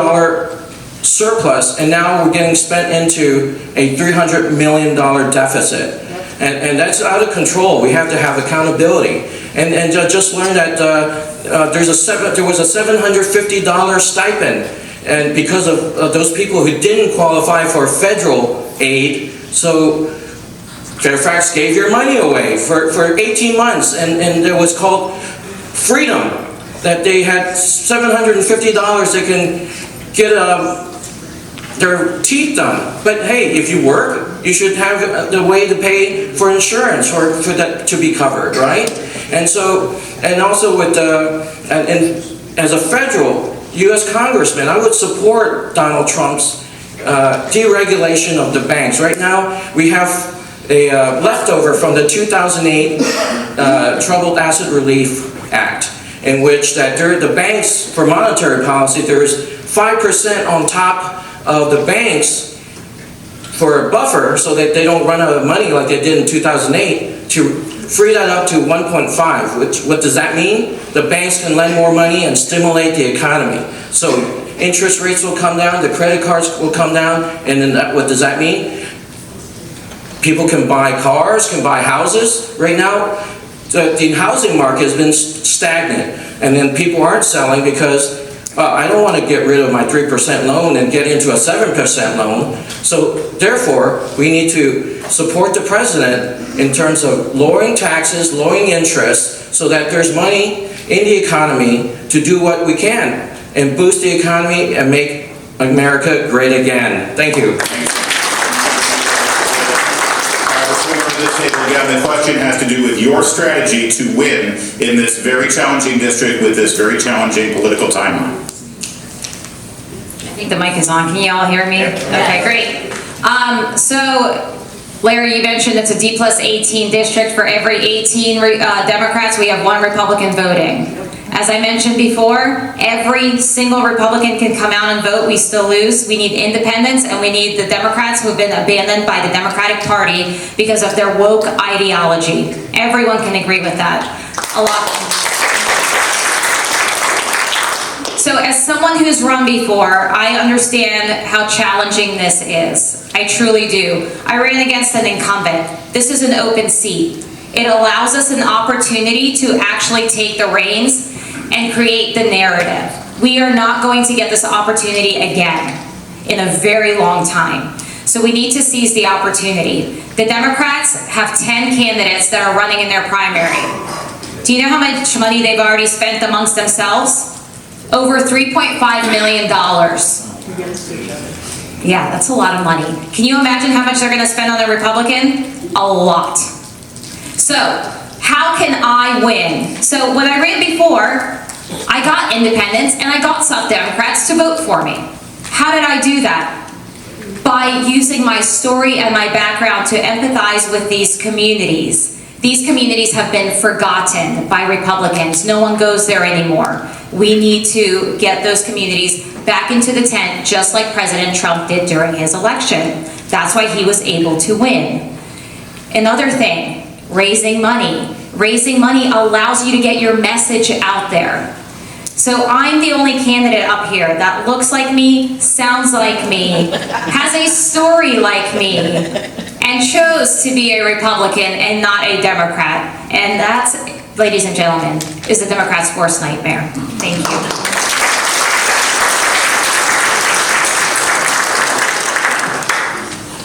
surplus, and now we're getting spent into a $300 million deficit. And that's out of control. We have to have accountability. And just learned that there was a $750 stipend. And because of those people who didn't qualify for federal aid, so Fairfax gave your money away for 18 months, and there was called freedom, that they had $750 they can get their teeth done. But hey, if you work, you should have the way to pay for insurance or for that to be covered, right? And so, and also with and as a federal U.S. Congressman, I would support Donald Trump's deregulation of the banks. Right now, we have a leftover from the 2008 Troubled Asset Relief Act, in which that the banks, for monetary policy, there's 5% on top of the banks for a buffer so that they don't run out of money like they did in 2008, to free that up to 1.5, which, what does that mean? The banks can lend more money and stimulate the economy. So interest rates will come down, the credit cards will come down, and then what does that mean? People can buy cars, can buy houses. Right now, the housing market has been stagnant, and then people aren't selling because I don't want to get rid of my 3% loan and get into a 7% loan. So therefore, we need to support the president in terms of lowering taxes, lowering interest, so that there's money in the economy to do what we can and boost the economy and make America great again. Thank you. Again, the question has to do with your strategy to win in this very challenging district with this very challenging political timeline. I think the mic is on. Can you all hear me? Okay, great. So, Larry, you mentioned it's a D+18 district. For every 18 Democrats, we have 1 Republican voting. As I mentioned before, every single Republican can come out and vote. We still lose. We need independents, and we need the Democrats who have been abandoned by the Democratic Party because of their woke ideology. Everyone can agree with that. A lot. So as someone who's run before, I understand how challenging this is. I truly do. I ran against an incumbent. This is an open seat. It allows us an opportunity to actually take the reins and create the narrative. We are not going to get this opportunity again in a very long time. So we need to seize the opportunity. The Democrats have 10 candidates that are running in their primary. Do you know how much money they've already spent amongst themselves? Over $3.5 million. Yeah, that's a lot of money. Can you imagine how much they're going to spend on the Republican? A lot. So, how can I win? So, when I ran before, I got independents and I got some Democrats to vote for me. How did I do that? By using my story and my background to empathize with these communities. These communities have been forgotten by Republicans. No one goes there anymore. We need to get those communities back into the tent, just like President Trump did during his election. That's why he was able to win. Another thing, raising money. Raising money allows you to get your message out there. So I'm the only candidate up here that looks like me, sounds like me, has a story like me, and chose to be a Republican and not a Democrat. And that, ladies and gentlemen, is the Democrats' worst nightmare. Thank you.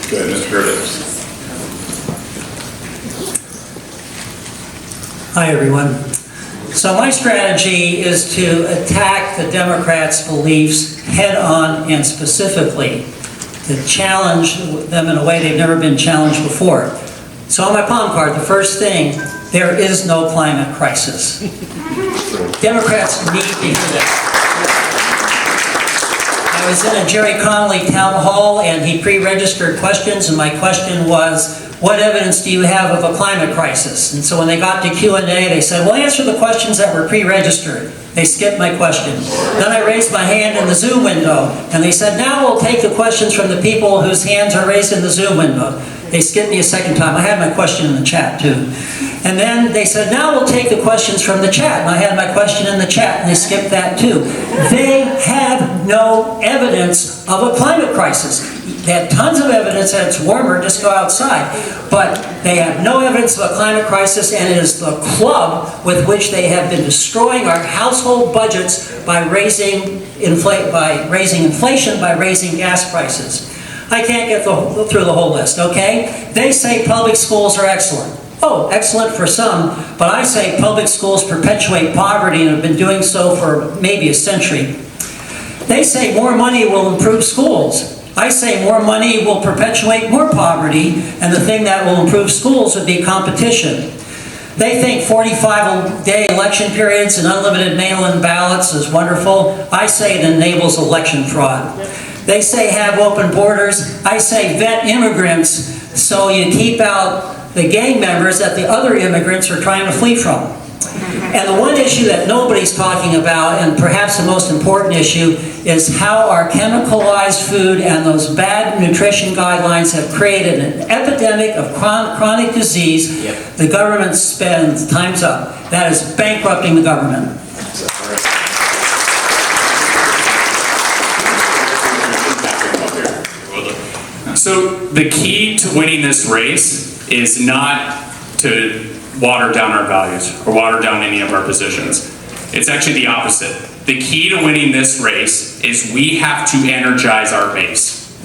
Good, Mr. Curtis. Hi, everyone. So my strategy is to attack the Democrats' beliefs head-on and specifically, to challenge them in a way they've never been challenged before. So on my palm card, the first thing, there is no climate crisis. Democrats need to hear that. I was in a Jerry Connolly town hall and he pre-registered questions, and my question was, what evidence do you have of a climate crisis? And so when they got to Q&A, they said, well, answer the questions that were pre-registered. They skipped my question. Then I raised my hand in the Zoom window, and they said, now we'll take the questions from the people whose hands are raised in the Zoom window. They skipped me a second time. I had my question in the chat, too. And then they said, now we'll take the questions from the chat. And I had my question in the chat, and they skipped that, too. They have no evidence of a climate crisis. They have tons of evidence that it's warmer, just go outside. But they have no evidence of a climate crisis, and it is the club with which they have been destroying our household budgets by raising inflation, by raising gas prices. I can't get through the whole list, okay? They say public schools are excellent. Oh, excellent for some, but I say public schools perpetuate poverty and have been doing so for maybe a century. They say more money will improve schools. I say more money will perpetuate more poverty, and the thing that will improve schools would be competition. They think 45-day election periods and unlimited mail-in ballots is wonderful. I say it enables election fraud. They say have open borders. I say vet immigrants so you keep out the gang members that the other immigrants are trying to flee from. And the one issue that nobody's talking about, and perhaps the most important issue, is how our chemicalized food and those bad nutrition guidelines have created an epidemic of chronic disease. Yep. The government spends, time's up. That is bankrupting the government. So the key to winning this race is not to water down our values or water down any of our positions. It's actually the opposite. The key to winning this race is we have to energize our base.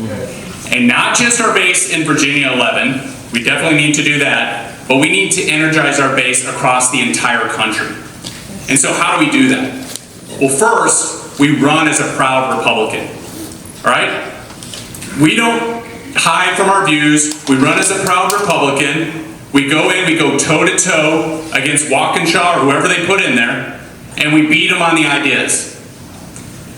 And not just our base in Virginia 11, we definitely need to do that, but we need to energize our base across the entire country. And so how do we do that? Well, first, we run as a proud Republican, all right? We don't hide from our views. We run as a proud Republican. We go in, we go toe-to-toe against Walkinshaw or whoever they put in there, and we beat them on the ideas.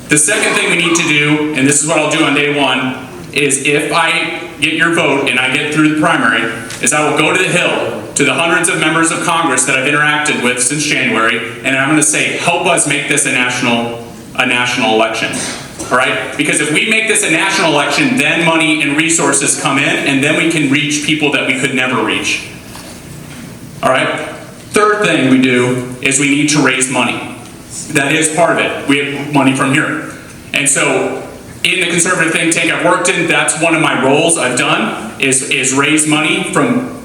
The second thing we need to do, and this is what I'll do on day one, is if I get your vote and I get through the primary, is I will go to the Hill, to the hundreds of members of Congress that I've interacted with since January, and I'm going to say, help us make this a national election. All right? Because if we make this a national election, then money and resources come in, and then we can reach people that we could never reach. All right? Third thing we do is we need to raise money. That is part of it. We have money from here. And so in the conservative think tank I've worked in, that's one of my roles I've done, is raise money from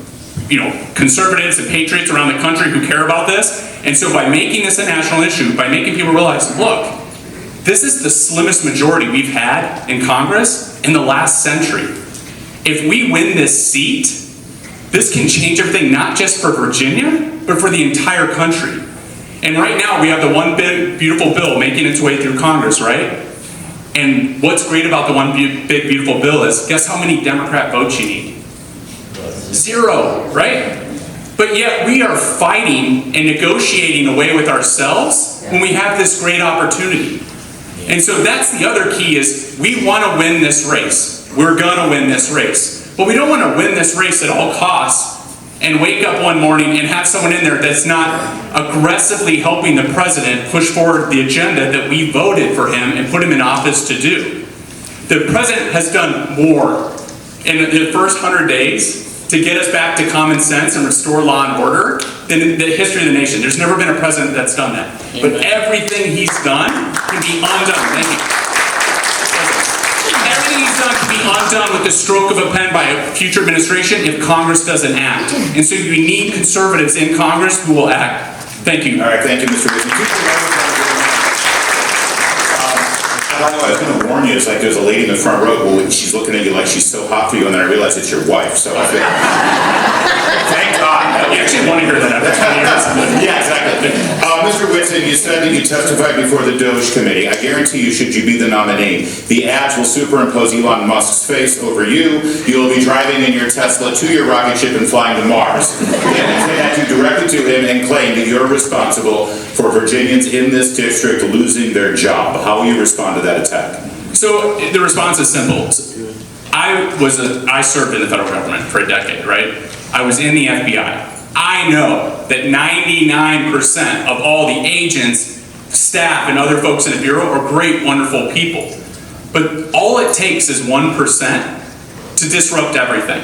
conservatives and patriots around the country who care about this. And so by making this a national issue, by making people realize, look, this is the slimmest majority we've had in Congress in the last century. If we win this seat, this can change everything, not just for Virginia, but for the entire country. And right now, we have the one big, beautiful bill making its way through Congress, right? And what's great about the one big, beautiful bill is, guess how many Democrat votes you need? 0, right? But yet we are fighting and negotiating away with ourselves when we have this great opportunity. And so that's the other key, is we want to win this race. We're going to win this race. But we don't want to win this race at all costs and wake up one morning and have someone in there that's not aggressively helping the president push forward the agenda that we voted for him and put him in office to do. The president has done more in the first 100 days to get us back to common sense and restore law and order in the history of the nation. There's never been a president that's done that. But everything he's done can be undone. Thank you. Everything he's done can be undone with the stroke of a pen by a future administration if Congress doesn't act. And so we need conservatives in Congress who will act. Thank you. All right, thank you, Mr. Rizzo. By the way, I was going to warn you, it's like there's a lady in the front row who she's looking at you like she's so hot for you, and then I realize it's your wife, so I feel... Thank God. You actually want to hear that after 20 years. Yeah, exactly. Mr. Whitson, you said that you testified before the DOJ committee. I guarantee you, should you be the nominee, the ads will superimpose Elon Musk's face over you. You'll be driving in your Tesla to your rocket ship and flying to Mars. And add you directly to him and claim that you're responsible for Virginians in this district losing their job. How will you respond to that attack? So the response is simple. I served in the federal government for a decade, right? I was in the FBI. I know that 99% of all the agents, staff, and other folks in the Bureau are great, wonderful people. But all it takes is 1% to disrupt everything.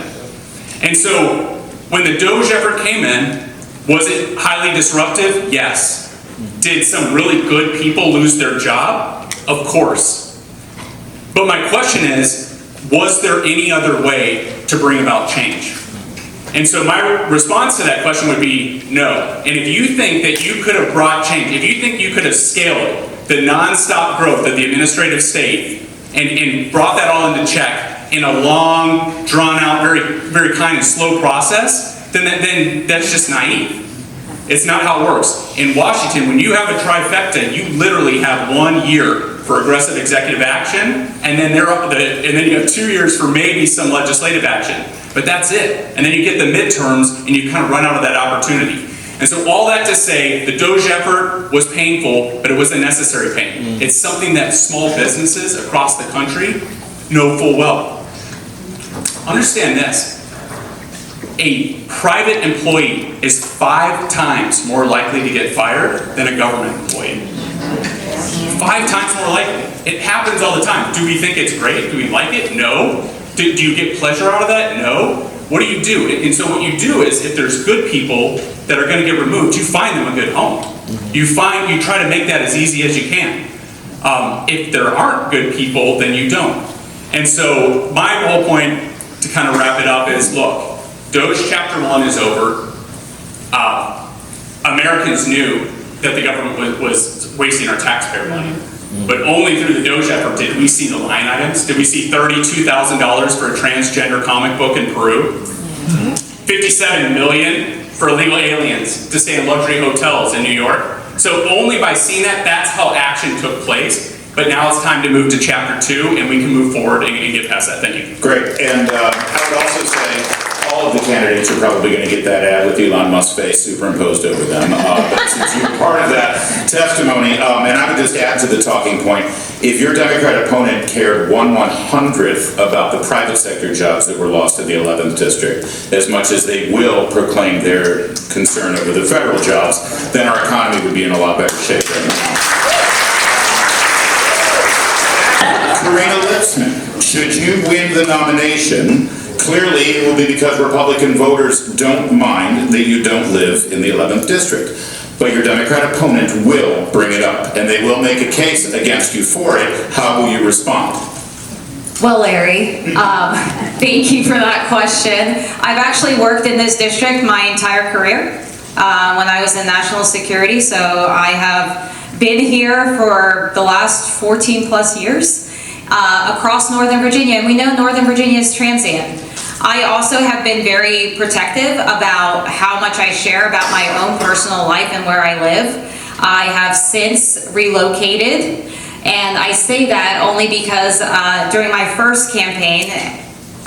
And so when the DOJ effort came in, was it highly disruptive? Yes. Did some really good people lose their job? Of course. But my question is, was there any other way to bring about change? And so my response to that question would be no. And if you think that you could have brought change, if you think you could have scaled the nonstop growth of the administrative state and brought that all into check in a long, drawn-out, very, very kind and slow process, then that's just naive. It's not how it works. In Washington, when you have a trifecta, you literally have 1 year for aggressive executive action, and then you have 2 years for maybe some legislative action. But that's it. And then you get the midterms, and you kind of run out of that opportunity. And so all that to say, the DOJ effort was painful, but it was a necessary pain. It's something that small businesses across the country know full well. Understand this. A private employee is 5 times more likely to get fired than a government employee. 5 times more likely. It happens all the time. Do we think it's great? Do we like it? No. Do you get pleasure out of that? No. What do? And so what you do is, if there's good people that are going to get removed, you find them a good home. You try to make that as easy as you can. If there aren't good people, then you don't. And so my whole point, to kind of wrap it up, is look, DOJ Chapter 1 is over. Americans knew that the government was wasting our taxpayer money. But only through the DOJ effort did we see the line items. Did we see $32,000 for a transgender comic book in Peru? $57 million for illegal aliens to stay in luxury hotels in New York. So only by seeing that, that's how action took place. But now it's time to move to Chapter 2, and we can move forward and get past that. Thank you. Great. And I would also say, all of the candidates are probably going to get that ad with Elon Musk's face superimposed over them. But since you're part of that testimony, and I would just add to the talking point, if your Democrat opponent cared 1/100th about the private sector jobs that were lost in the 11th district, as much as they will proclaim their concern over the federal jobs, then our economy would be in a lot better shape right now. Karina Lipsman, should you win the nomination, clearly it will be because Republican voters don't mind that you don't live in the 11th district. But your Democrat opponent will bring it up, and they will make a case against you for it. How will you respond? Well, Larry, thank you for that question. I've actually worked in this district my entire career when I was in national security, so I have been here for the last 14 plus years across Northern Virginia, and we know Northern Virginia is transient. I also have been very protective about how much I share about my own personal life and where I live. I have since relocated, and I say that only because during my first campaign,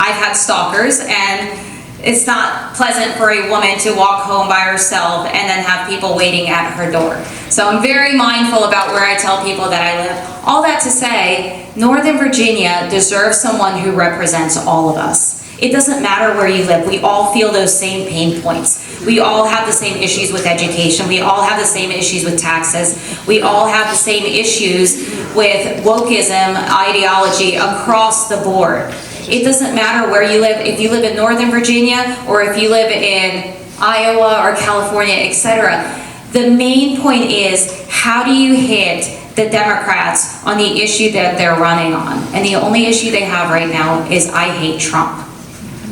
I've had stalkers, and it's not pleasant for a woman to walk home by herself and then have people waiting at her door. So I'm very mindful about where I tell people that I live. All that to say, Northern Virginia deserves someone who represents all of us. It doesn't matter where you live. We all feel those same pain points. We all have the same issues with education. We all have the same issues with taxes. We all have the same issues with wokeism ideology across the board. It doesn't matter where you live, if you live in Northern Virginia, or if you live in Iowa or California, etc. The main point is, how do you hit the Democrats on the issue that they're running on? And the only issue they have right now is, I hate Trump.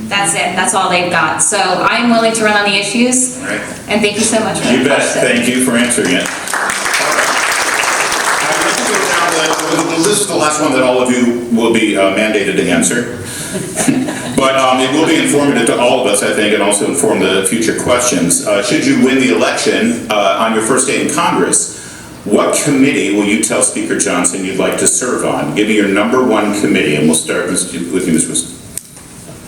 That's it, that's all they've got. So I'm willing to run on the issues, Right. and thank you so much for You the bet. question. Thank you for answering it. This is the last one that all of you will be mandated to answer. But it will be informative to all of us, I think, and also inform the future questions. Should you win the election on your first day in Congress, what committee will you tell Speaker Johnson you'd like to serve on? Give me your number one committee, and we'll start with you, Ms. Wilson.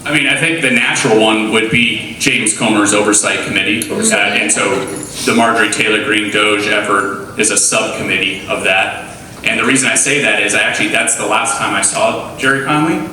I mean, I think the natural one would be James Comer's Oversight Committee. And so the Marjorie Taylor Greene Doge effort is a subcommittee of that. And the reason I say that is that's the last time I saw Jerry Conway,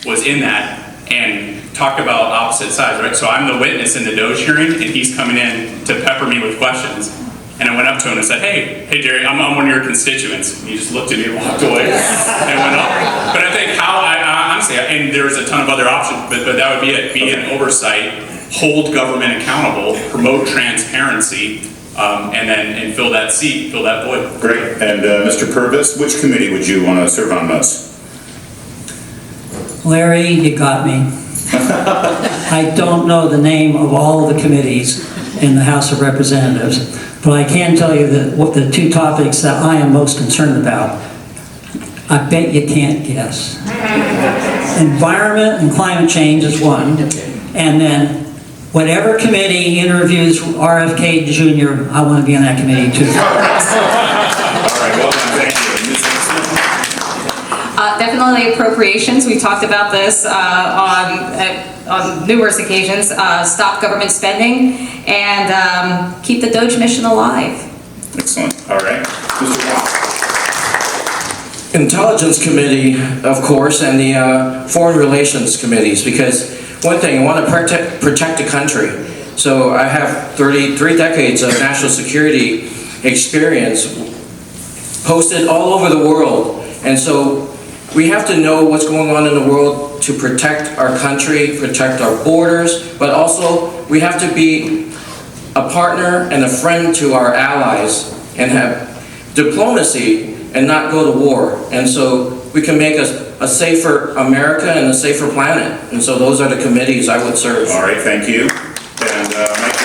was in that, and talk about opposite sides, right? So I'm the witness in the Doge hearing, and he's coming in to pepper me with questions. And I went up to him and said, hey Jerry, I'm one of your constituents. And he just looked at me and walked away and went up. But I think honestly, and there's a ton of other options, but that would be it. Be an oversight, hold government accountable, promote transparency, and fill that seat, fill that void. Great. And Mr. Purvis, which committee would you want to serve on most? Larry, you got me. I don't know the name of all of the committees in the House of Representatives, but I can tell you that what the two topics that I am most concerned about, I bet you can't guess. Environment and climate change is one, and then whatever committee interviews RFK Jr., I want to be on that committee too. All right, well done, thank you. Definitely appropriations. We talked about this on numerous occasions. Stop government spending and keep the Doge mission alive. Excellent. All right. Mr. Wong. Intelligence Committee, of course, and the Foreign Relations Committees, because one thing, I want to protect the country. So I have 33 decades of national security experience, posted all over the world, and so we have to know what's going on in the world to protect our country, protect our borders, but also we have to be a partner and a friend to our allies and have diplomacy and not go to war. And so we can make a safer America and a safer planet. And so those are the committees I would serve. All right, thank you. And Mike.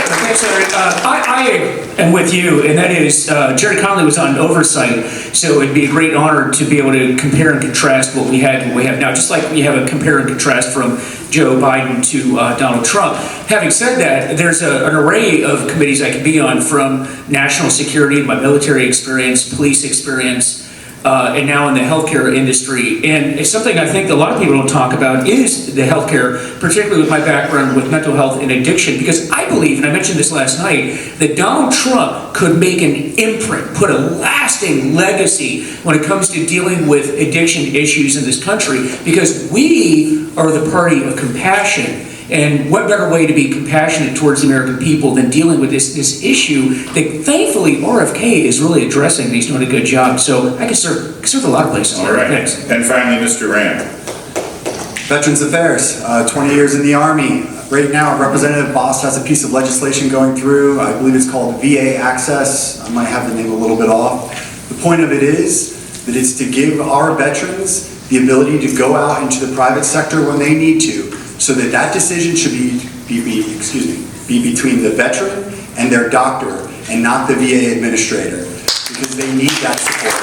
Thanks, Larry. I am with you, and that is, Jerry Conway was on oversight, so it'd be a great honor to be able to compare and contrast what we had and what we have now, just like we have a compare and contrast from Joe Biden to Donald Trump. Having said that, there's an array of committees I could be on, from national security, my military experience, police experience, and now in the healthcare industry. And it's something I think a lot of people don't talk about is the healthcare, particularly with my background with mental health and addiction, because I believe, and I mentioned this last night, that Donald Trump could make an imprint, put a lasting legacy when it comes to dealing with addiction issues in this country, because we are the party of compassion. And what better way to be compassionate towards the American people than dealing with this issue that thankfully RFK is really addressing, and he's doing a good job. So I can serve a lot of places. All right. Thanks. And finally, Mr. Rand. Veterans Affairs, 20 years in the Army. Right now, Representative Boss has a piece of legislation going through. I believe it's called VA Access. I might have the name a little bit off. The point of it is that it's to give our veterans the ability to go out into the private sector when they need to, so that decision should be between the veteran and their doctor, and not the VA administrator, because they need that support.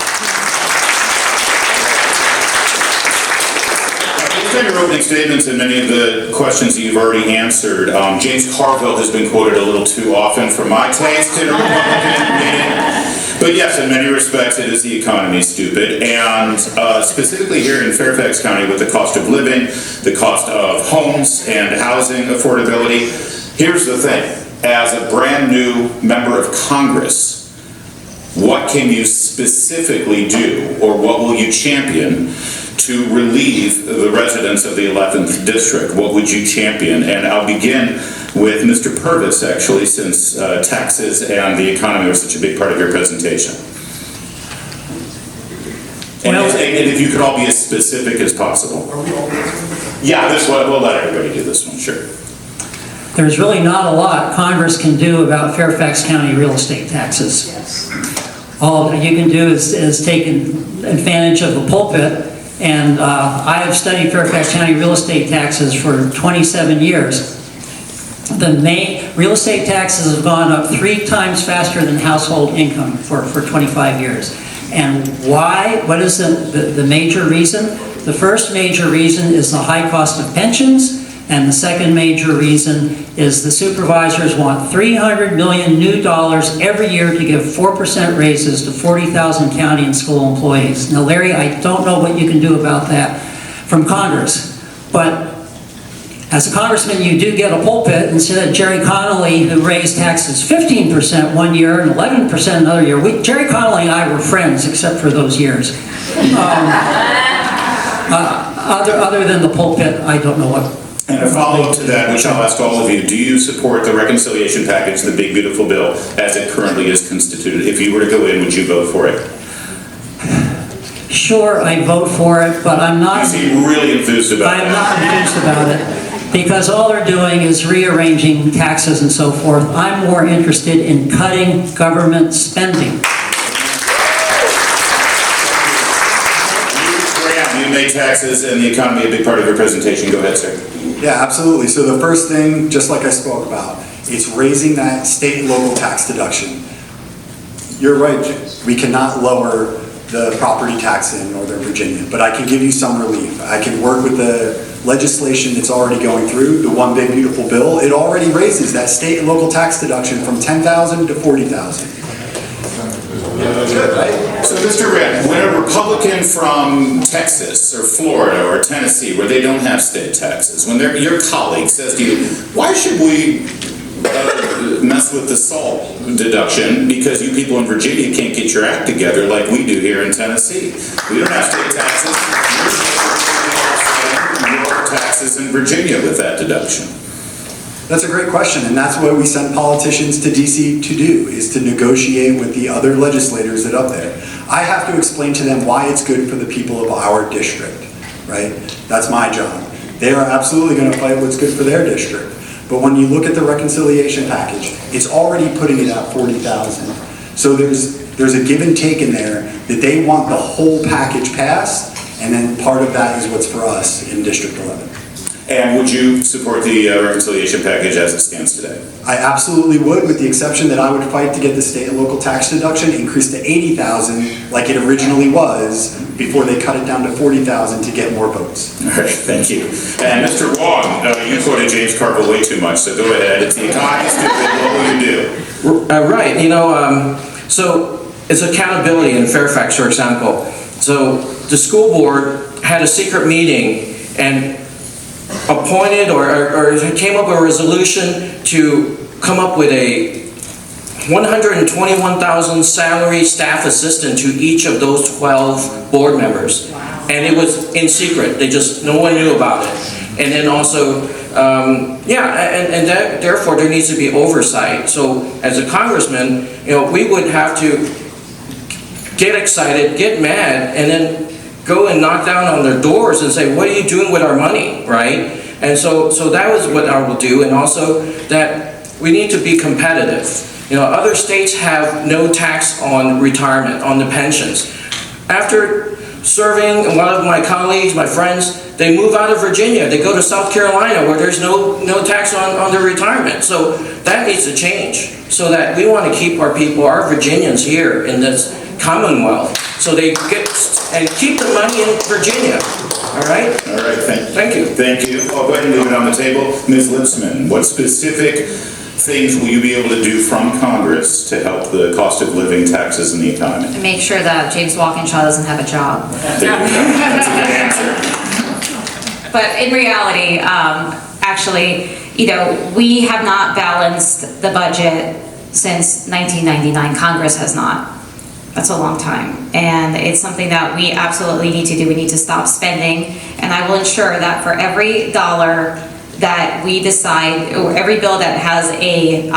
Based on your opening statements and many of the questions that you've already answered, James Carville has been quoted a little too often for my taste in a Republican meeting. But yes, in many respects, it is the economy, stupid. And specifically here in Fairfax County, with the cost of living, the cost of homes and housing affordability, here's the thing. As a brand new member of Congress, what can you specifically do, or what will you champion to relieve the residents of the 11th District? What would you champion? And I'll begin with Mr. Purvis, actually, since taxes and the economy are such a big part of your presentation. And if you could all be as specific as possible. Yeah, this one, we'll let everybody do this one, sure. There's really not a lot Congress can do about Fairfax County real estate taxes. All that you can do is take advantage of the pulpit, and I have studied Fairfax County real estate taxes for 27 years. The real estate taxes have gone up 3 times faster than household income for 25 years. And why? What is the major reason? The first major reason is the high cost of pensions, and the second major reason is the supervisors want $300 million new dollars every year to give 4% raises to 40,000 county and school employees. Now, Larry, I don't know what you can do about that from Congress, but as a congressman, you do get a pulpit instead of Jerry Connolly, who raised taxes 15% one year and 11% another year. Jerry Connolly and I were friends, except for those years. Other than the pulpit, I don't know what. And a follow-up to that, which I'll ask all of you, do you support the reconciliation package, the big beautiful bill, as it currently is constituted? If you were to go in, would you vote for it? Sure, I vote for it, but I'm not. You seem really enthused about I'm that. not enthused about it, because all they're doing is rearranging taxes and so forth. I'm more interested in cutting government spending. You made taxes and the economy a big part of your presentation. Go ahead, sir. Yeah, absolutely. So the first thing, just like I spoke about, it's raising that state and local tax deduction. You're right, Jim. We cannot lower the property tax in Northern Virginia, but I can give you some relief. I can work with the legislation that's already going through, the One Big Beautiful Bill. It already raises that state and local tax deduction from $10,000 to $40,000. That's good, right? So, Mr. Redd, when a Republican from Texas or Florida or Tennessee, where they don't have state taxes, when your colleague says to you, why should we mess with the SALT deduction because you people in Virginia can't get your act together like we do here in Tennessee? We don't have state taxes. Your taxes in Virginia with that deduction. That's a great question, and that's what we send politicians to DC to do, is to negotiate with the other legislators that are up there. I have to explain to them why it's good for the people of our district, right? That's my job. They are absolutely going to fight what's good for their district. But when you look at the reconciliation package, it's already putting it at 40,000. So there's a give and take in there that they want the whole package passed, and then part of that is what's for us in District 11. And would you support the reconciliation package as it stands today? I absolutely would, with the exception that I would fight to get the state and local tax deduction increased to 80,000 like it originally was before they cut it down to 40,000 to get more votes. All right, thank you. And Mr. Wong, you quoted James Carville way too much, so go ahead. It's the economy, stupid. What will you do? Right, so it's accountability in Fairfax, for example. So the school board had a secret meeting and appointed or came up with a resolution to come up with a 121,000 salary staff assistant to each of those 12 board members. Wow. And it was in secret. No one knew about it. And then also, therefore there needs to be oversight. So as a congressman, we would have to get excited, get mad, and then go and knock down on their doors and say, what are you doing with our money, right? And so that was what I will do, and also that we need to be competitive. Other states have no tax on retirement, on the pensions. After serving, a lot of my colleagues, my friends, they move out of Virginia, they go to South Carolina where there's no tax on their retirement. So that needs to change, so that we want to keep our people, our Virginians here in this Commonwealth, so they get and keep the money in Virginia. All right? All right, thank you. Thank you. I'll go ahead and leave it on the table. Ms. Lipsman, what specific things will you be able to do from Congress to help the cost of living, taxes, and the economy? Make sure that James Walkinshaw doesn't have a job. There you go. That's a good answer. But in reality, actually, we have not balanced the budget since 1999. Congress has not. That's a long time. And it's something that we absolutely need to do. We need to stop spending. And I will ensure that for every dollar that we decide, or every bill that has a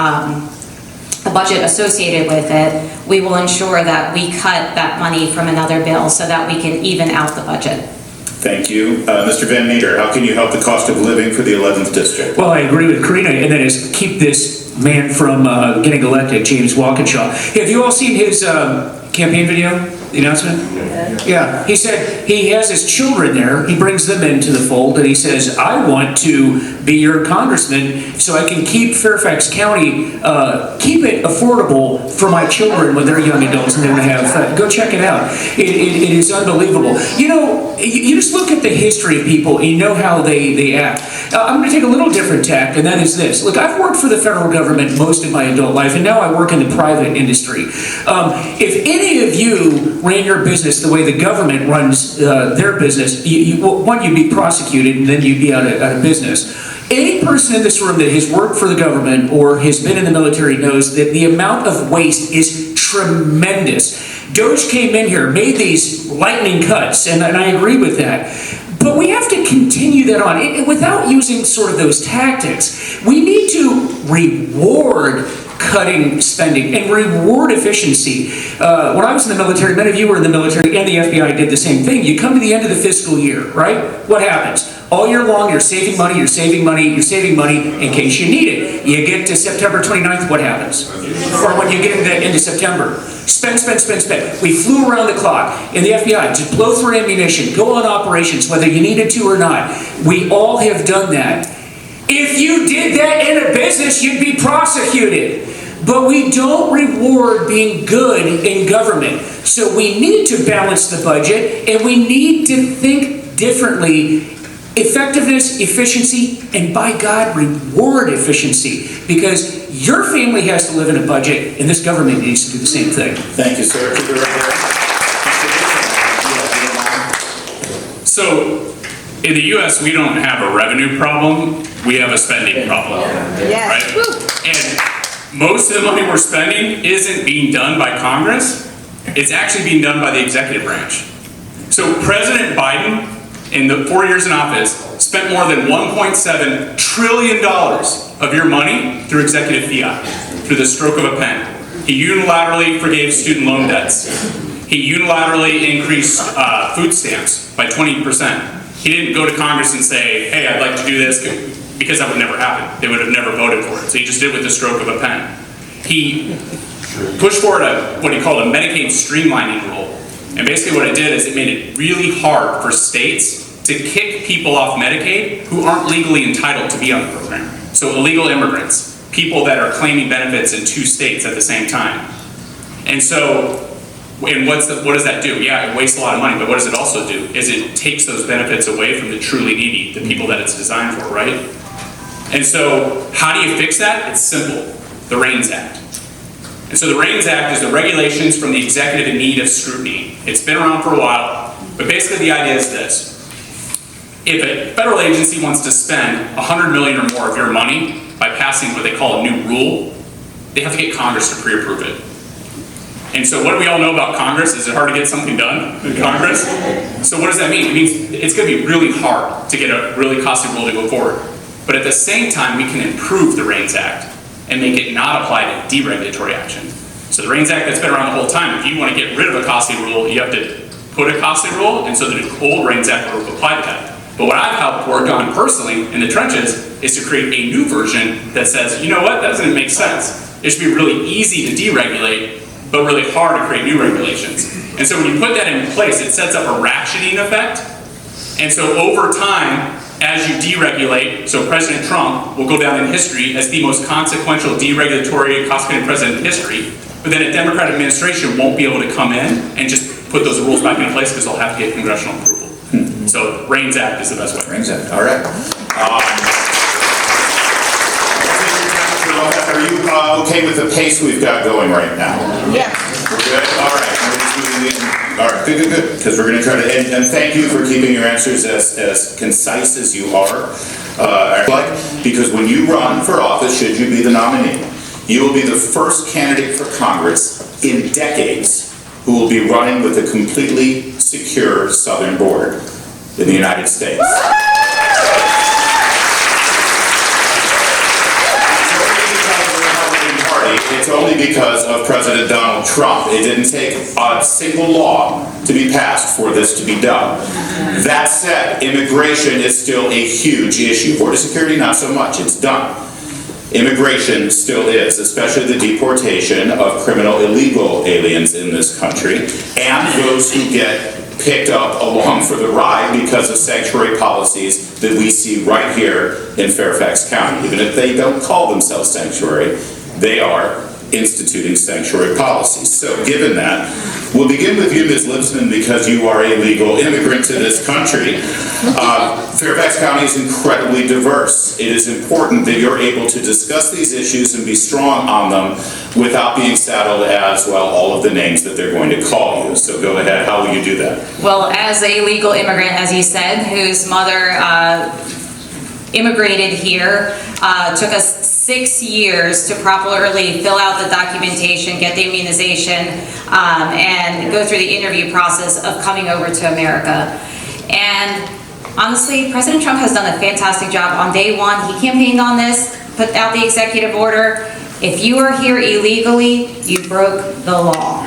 budget associated with it, we will ensure that we cut that money from another bill so that we can even out the budget. Thank you. Mr. Van Meter, how can you help the cost of living for the 11th district? Well, I agree with Karina, and that is keep this man from getting elected, James Walkinshaw. Have you all seen his campaign video, the announcement? Yeah, he said he has his children there, he brings them into the fold, and he says, I want to be your congressman so I can keep Fairfax County, keep it affordable for my children when they're young adults and they're going to have, go check it out. It is unbelievable. You know, you just look at the history of people and you know how they act. I'm going to take a little different tack, and that is this. Look, I've worked for the federal government most of my adult life, and now I work in the private industry. If any of you ran your business the way the government runs their business, one, you'd be prosecuted, and then you'd be out of business. Any person in this room that has worked for the government or has been in the military knows that the amount of waste is tremendous. Doge came in here, made these lightning cuts, and I agree with that. But we have to continue that on without using sort of those tactics. We need to reward cutting spending and reward efficiency. When I was in the military, many of you were in the military, and the FBI did the same thing. You come to the end of the fiscal year, right? What happens? All year long, you're saving money, you're saving money, you're saving money in case you need it. You get to September 29th, what happens? Or when you get into September, spend. We flew around the clock in the FBI to blow through ammunition, go on operations, whether you needed to or not. We all have done that. If you did that in a business, you'd be prosecuted. But we don't reward being good in government. So we need to balance the budget, and we need to think differently. Effectiveness, efficiency, and by God, reward efficiency. Because your family has to live in a budget, and this government needs to do the same thing. Thank you, sir. So, in the U.S., we don't have a revenue problem, we have a spending problem, right? And most of the money we're spending isn't being done by Congress, it's actually being done by the executive branch. So President Biden, in the 4 years in office, spent more than $1.7 trillion of your money through executive fiat, through the stroke of a pen. He unilaterally forgave student loan debts. He unilaterally increased food stamps by 20%. He didn't go to Congress and say, hey, I'd like to do this, because that would never happen. They would have never voted for it. So he just did it with the stroke of a pen. He pushed forward what he called a Medicaid streamlining rule. And basically what it did is it made it really hard for states to kick people off Medicaid who aren't legally entitled to be on the program. So illegal immigrants, people that are claiming benefits in 2 states at the same time. And so, and what does that do? Yeah, it wastes a lot of money, but what does it also do? Is it takes those benefits away from the truly needy, the people that it's designed for, right? And so, how do you fix that? It's simple, the REINS Act. And so the REINS Act is the regulations from the executive in need of scrutiny. It's been around for a while, but basically the idea is this. If a federal agency wants to spend $100 million or more of your money by passing what they call a new rule, they have to get Congress to pre-approve it. And so what do we all know about Congress? Is it hard to get something done in Congress? So what does that mean? It means it's going to be really hard to get a really costly rule to go forward. But at the same time, we can improve the REINS Act and make it not apply to deregulatory action. So the REINS Act that's been around the whole time, if you want to get rid of a costly rule, you have to put a costly rule, and so the old REINS Act will apply to that. But what I've helped work on personally in the trenches is to create a new version that says, you know what, that doesn't make sense. It should be really easy to deregulate, but really hard to create new regulations. And so when you put that in place, it sets up a ratcheting effect. And so over time, as you deregulate, so President Trump will go down in history as the most consequential deregulatory cost-cutting president in history, but then a Democratic administration won't be able to come in and just put those rules back into place because they'll have to get congressional approval. So REINS Act is the best way. REINS Act, all right. Are you okay with the pace we've got going right now? Yeah. We're good? All right. All right, good. Because we're going to try to, and thank you for keeping your answers as concise as you are. Because when you run for office, should you be the nominee, you will be the first candidate for Congress in decades who will be running with a completely secure southern border in the United States. it's only because of President Donald Trump. It didn't take a single law to be passed for this to be done. That said, immigration is still a huge issue. Border security, not so much. It's done. Immigration still is, especially the deportation of criminal illegal aliens in this country and those who get picked up along for the ride because of sanctuary policies that we see right here in Fairfax County. Even if they don't call themselves sanctuary, they are instituting sanctuary policies. So given that, we'll begin with you, Ms. Lipsman, because you are a legal immigrant to this country. Fairfax County is incredibly diverse. It is important that you're able to discuss these issues and be strong on them without being saddled as, well, all of the names that they're going to call you. So go ahead, how will you do that? Well, as a legal immigrant, as you said, whose mother immigrated here, took us 6 years to properly fill out the documentation, get the immunization, and go through the interview process of coming over to America. And honestly, President Trump has done a fantastic job. On day one, he campaigned on this, put out the executive order. If you are here illegally, you broke the law.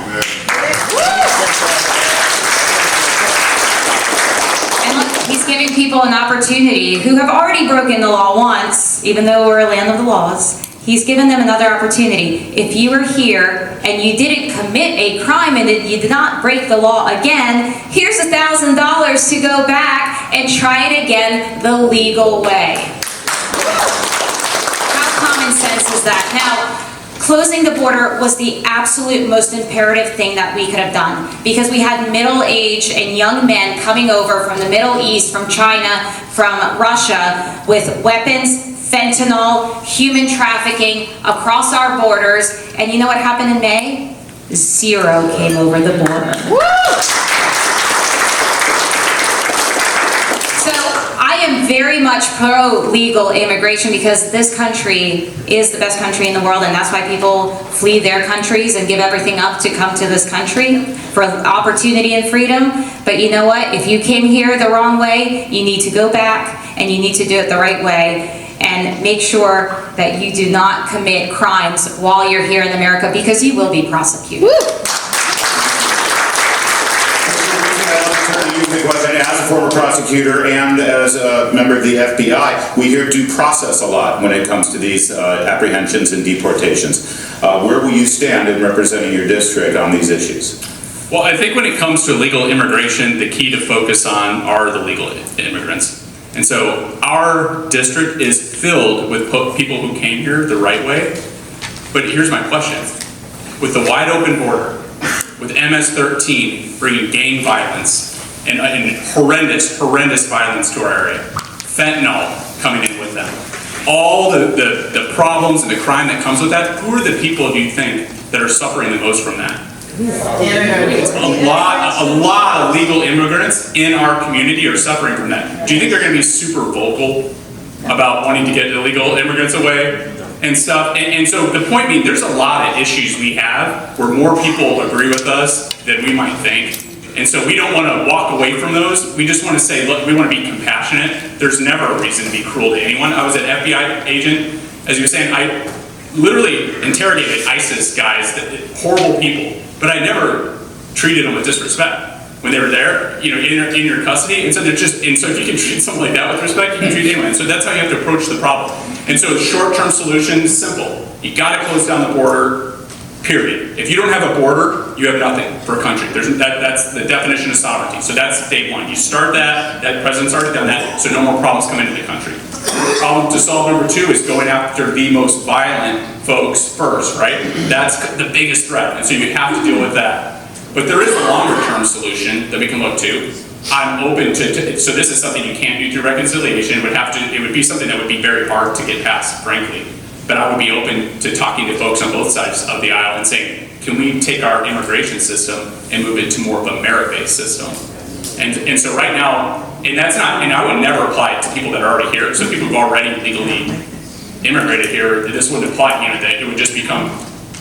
And look, he's giving people an opportunity who have already broken the law once, even though we're a land of the laws. He's given them another opportunity. If you are here and you didn't commit a crime and you did not break the law again, here's $1,000 to go back and try it again the legal way. How common sense is that? Now, closing the border was the absolute most imperative thing that we could have done because we had middle-aged and young men coming over from the Middle East, from China, from Russia with weapons, fentanyl, human trafficking across our borders. And you know what happened in May? 0 came over the border. So I am very much pro-legal immigration because this country is the best country in the world, and that's why people flee their countries and give everything up to come to this country for opportunity and freedom. But you know what? If you came here the wrong way, you need to go back and you need to do it the right way. And make sure that you do not commit crimes while you're here in America because you will be prosecuted. As a former prosecutor and as a member of the FBI, we hear due process a lot when it comes to these apprehensions and deportations. Where will you stand in representing your district on these issues? Well, I think when it comes to illegal immigration, the key to focus on are the legal immigrants. And so our district is filled with people who came here the right way. But here's my question. With the wide open border, with MS-13 bringing gang violence and horrendous violence to our area, fentanyl coming in with them, all the problems and the crime that comes with that, who are the people do you think that are suffering the most from that? A lot of legal immigrants in our community are suffering from that. Do you think they're going to be super vocal about wanting to get illegal immigrants away and stuff? And so the point being, there's a lot of issues we have where more people agree with us than we might think. And so we don't want to walk away from those. We just want to say, look, we want to be compassionate. There's never a reason to be cruel to anyone. I was an FBI agent. As you were saying, I literally interrogated ISIS guys, horrible people. But I never treated them with disrespect when they were there, you know, in your custody. And so they're just, and so if you can treat someone like that with respect, you can treat anyone. And so that's how you have to approach the problem. And so short-term solution is simple. You got to close down the border, period. If you don't have a border, you have nothing for a country. That's the definition of sovereignty. So that's day one. You start that president's already done that, so no more problems come into the country. Problem to solve number 2 is going after the most violent folks first, right? That's the biggest threat, and so you have to deal with that. But there is a longer term solution that we can look to. I'm open to so this is something you can't do through reconciliation. It would be something that would be very hard to get past, frankly. But I would be open to talking to folks on both sides of the aisle and saying, can we take our immigration system and move it to more of a merit-based system? And so right now, and I would never apply it to people that are already here. So people who've already legally immigrated here, this wouldn't apply, you know, that it would just become,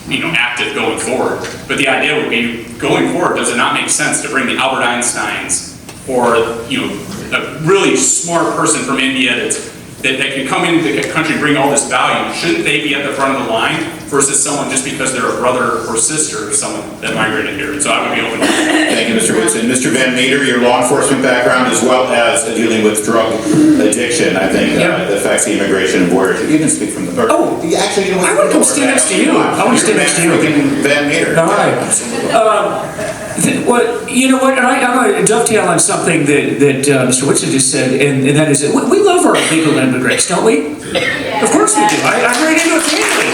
you know, active going forward. But the idea would be, going forward, does it not make sense to bring the Albert Einsteins or, you know, a really smart person from India that can come into the country and bring all this value? Shouldn't they be at the front of the line versus someone just because they're a brother or sister of someone that migrated here. And so I would be open to that. Thank you, Mr. Woodson. Mr. Van Meter, your law enforcement background as well as dealing with drug addiction, I think, affects the immigration and border. You can speak from the... Oh, actually, you know what? I want to come stand next to you. I want to stand next to you. Van Meter. All right. Well, you know what, and I'm going to dovetail on something that Mr. Woodson just said, and that is that we love our illegal immigrants, don't we? Of course we do. I'm right into a family.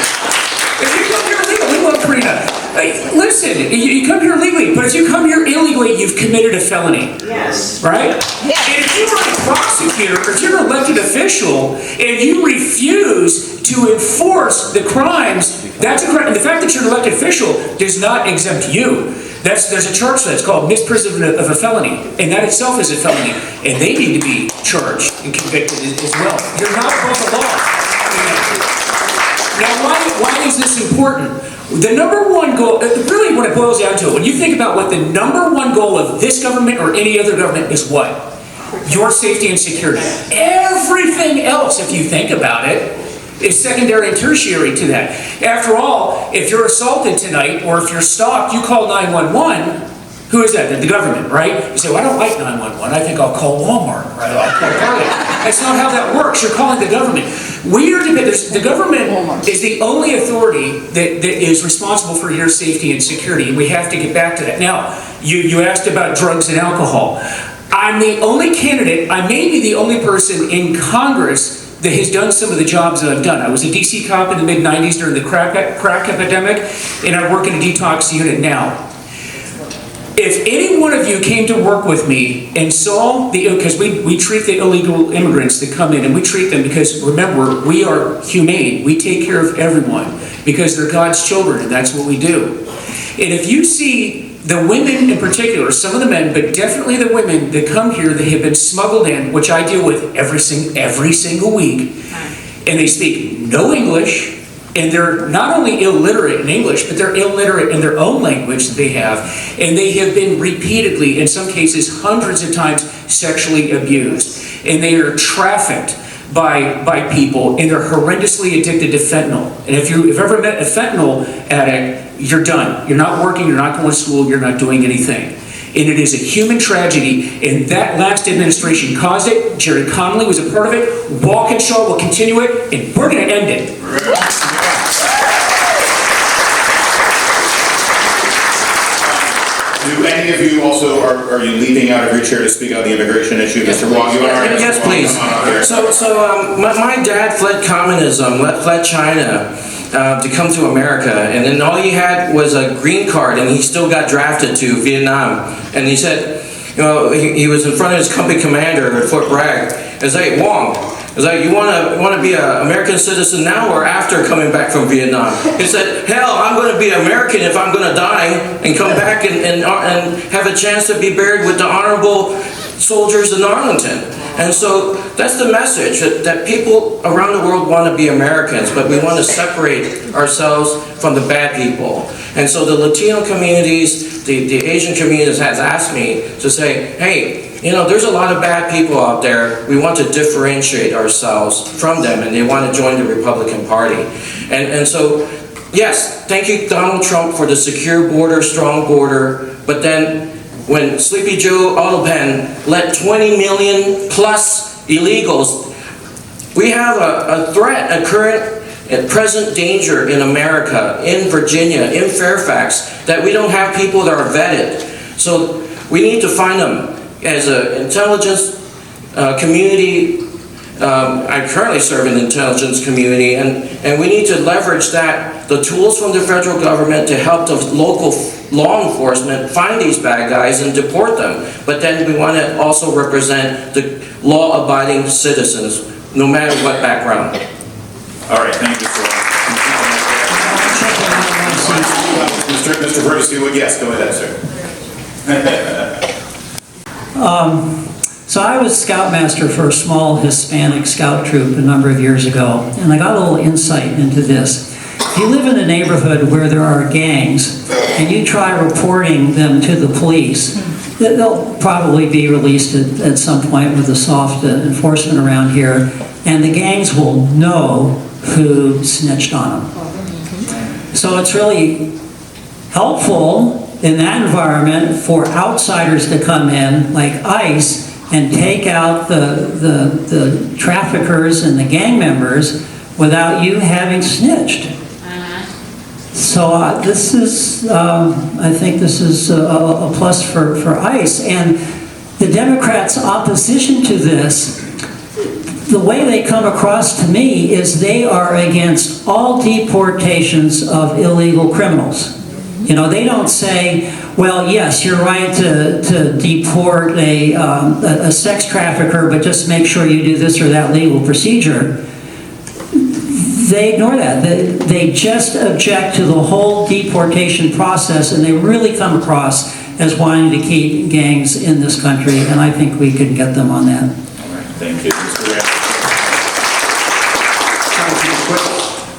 If you come here illegally, we love Karina. Hey, listen, you come here legally, but if you come here illegally, you've committed a felony. Yes. Right? Yes. And if you're a prosecutor, or if you're an elected official, and you refuse to enforce the crimes, that's a crime. And the fact that you're an elected official does not exempt you. There's a charge that's called misprision of a felony, and that itself is a felony, and they need to be charged and convicted as well. You're not above the law. Now, why is this important? The number one goal, really what it boils down to, when you think about what the number one goal of this government or any other government is what? Your safety and security. Everything else, if you think about it, is secondary and tertiary to that. After all, if you're assaulted tonight, or if you're stopped, you call 911. Who is that? The government, right? You say, well, I don't like 911. I think I'll call Walmart, right? I'll call Target. That's not how that works. You're calling the government. The government is the only authority that is responsible for your safety and security, and we have to get back to that. Now, you asked about drugs and alcohol. I'm the only candidate, I may be the only person in Congress that has done some of the jobs that I've done. I was a DC cop in the mid-90s during the crack epidemic, and I work in a detox unit now. If any one of you came to work with me and saw because we treat the illegal immigrants that come in, and we treat them because, remember, we are humane. We take care of everyone because they're God's children, and that's what we do. And if you see the women in particular, some of the men, but definitely the women that come here that have been smuggled in, which I deal with every single week, and they speak no English, and they're not only illiterate in English, but they're illiterate in their own language that they have, and they have been repeatedly, in some cases hundreds of times, sexually abused, and they are trafficked by people, and they're horrendously addicted to fentanyl. And if you've ever met a fentanyl addict, you're done. You're not working, you're not going to school, you're not doing anything. And it is a human tragedy, and that last administration caused it. Jerry Connolly was a part of it. Walkinshaw will continue it, and we're going to end it. Do any of you also, are you leaping out of your chair to speak on the immigration issue? Mr. Wong, you want to... Yes, please. So my dad fled communism, fled China to come to America, and then all he had was a green card, and he still got drafted to Vietnam. And he said, you know, he was in front of his company commander at Fort Bragg, and said, hey, Wong, you want to be an American citizen now or after coming back from Vietnam? He said, hell, I'm going to be American if I'm going to die and come back and have a chance to be buried with the honorable soldiers in Arlington. And so that's the message, that people around the world want to be Americans, but we want to separate ourselves from the bad people. And so the Latino communities, the Asian communities has asked me to say, hey, you know, there's a lot of bad people out there. We want to differentiate ourselves from them, and they want to join the Republican Party. And so, yes, thank you, Donald Trump, for the secure border, strong border, but then when Sleepy Joe Autopen let 20 million plus illegals, we have a threat, a current and present danger in America, in Virginia, in Fairfax, that we don't have people that are vetted. So we need to find them. As an intelligence community, I currently serve in the intelligence community, and we need to leverage that, the tools from the federal government to help the local law enforcement find these bad guys and deport them. But then we want to also represent the law-abiding citizens, no matter what background. All right, thank you, sir. Mr. Ferguson, yes, go ahead, sir. So I was scoutmaster for a small Hispanic scout troop a number of years ago, and I got a little insight into this. If you live in a neighborhood where there are gangs, and you try reporting them to the police, they'll probably be released at some point with the soft enforcement around here, and the gangs will know who snitched on them. So it's really helpful in that environment for outsiders to come in, like ICE, and take out the traffickers and the gang members without you having snitched. So this is, I think this is a plus for ICE. And the Democrats' opposition to this, the way they come across to me is they are against all deportations of illegal criminals. You know, they don't say, well, yes, you're right to deport a sex trafficker, but just make sure you do this or that legal procedure. They ignore that. They just object to the whole deportation process, and they really come across as wanting to keep gangs in this country, and I think we could get them on that. All right, thank you. Mr. Rand.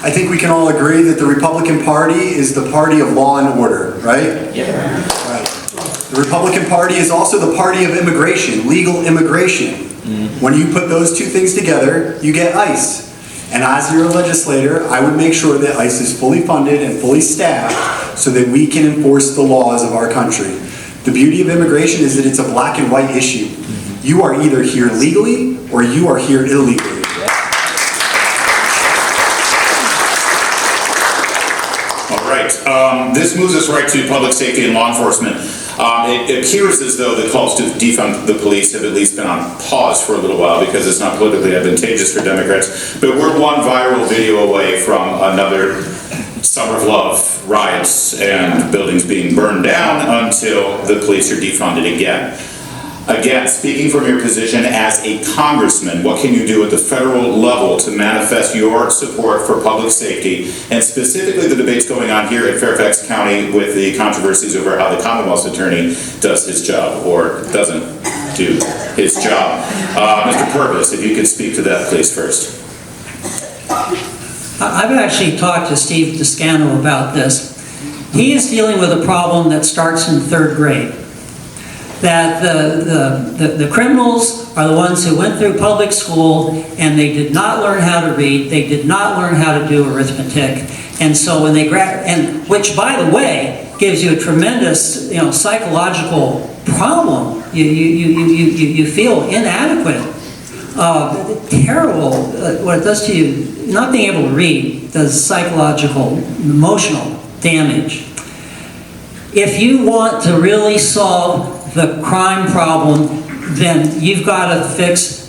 I think we can all agree that the Republican Party is the party of law and order, right? Yeah. Right. The Republican Party is also the party of immigration, legal immigration. When you put those two things together, you get ICE. And as your legislator, I would make sure that ICE is fully funded and fully staffed so that we can enforce the laws of our country. The beauty of immigration is that it's a black and white issue. You are either here legally or you are here illegally. All right, this moves us right to public safety and law enforcement. It appears as though the calls to defund the police have at least been on pause for a little while because it's not politically advantageous for Democrats. But we're one viral video away from another Summer of Love riots and buildings being burned down until the police are defunded again. Again, speaking from your position as a congressman, what can you do at the federal level to manifest your support for public safety, and specifically the debates going on here at Fairfax County with the controversies over how the Commonwealth's attorney does his job or doesn't do his job? Mr. Purvis, if you could speak to that, please, first. I've actually talked to Steve Descano about this. He is dealing with a problem that starts in third grade. That the criminals are the ones who went through public school and they did not learn how to read, they did not learn how to do arithmetic, and so when they which by the way gives you a tremendous psychological problem. You feel inadequate. Terrible. What it does to you, not being able to read, does psychological, emotional damage. If you want to really solve the crime problem, then you've got to fix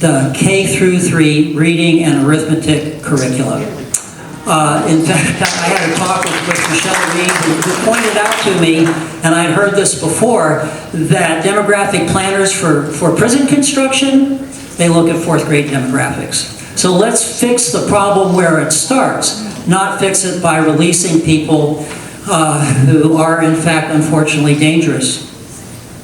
the K through 3 reading and arithmetic curriculum. In fact, I had a talk with Michelle Reed who pointed out to me, and I'd heard this before, that demographic planners for prison construction, they look at 4th grade demographics. So let's fix the problem where it starts, not fix it by releasing people who are in fact unfortunately dangerous.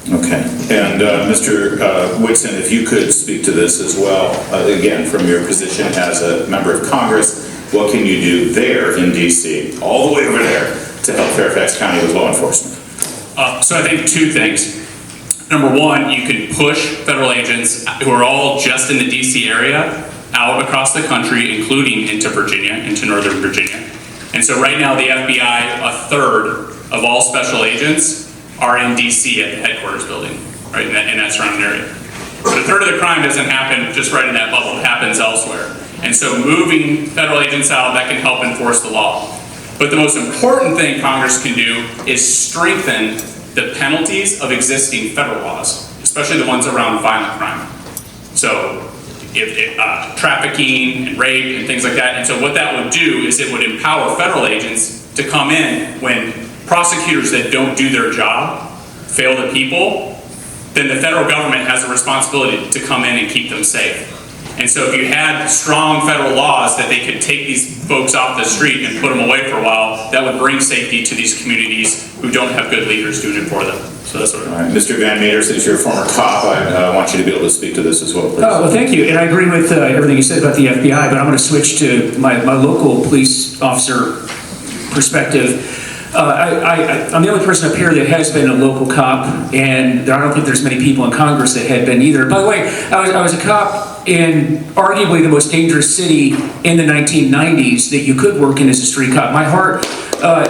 Okay, and Mr. Whitson, if you could speak to this as well, again, from your position as a member of Congress, what can you do there in DC, all the way over there, to help Fairfax County with law enforcement? So I think two things. Number one, you can push federal agents who are all just in the DC area out across the country, including into Virginia, into Northern Virginia. And so right now the FBI, a third of all special agents are in DC at the headquarters building, right, in that surrounding area. But a third of the crime doesn't happen just right in that bubble, it happens elsewhere. And so moving federal agents out, that can help enforce the law. But the most important thing Congress can do is strengthen the penalties of existing federal laws, especially the ones around violent crime. So if trafficking and rape and things like that. And so what that would do is it would empower federal agents to come in when prosecutors that don't do their job fail the people, then the federal government has a responsibility to come in and keep them safe. And so if you had strong federal laws that they could take these folks off the street and put them away for a while, that would bring safety to these communities who don't have good leaders doing it for them. So that's what. All right, Mr. Van Meter, since you're a former cop, I want you to be able to speak to this as well, please. Oh, well, thank you. And I agree with everything you said about the FBI, but I'm going to switch to my local police officer perspective. I'm the only person up here that has been a local cop, and I don't think there's many people in Congress that had been either. By the way, I was a cop in arguably the most dangerous city in the 1990s that you could work in as a street cop. My heart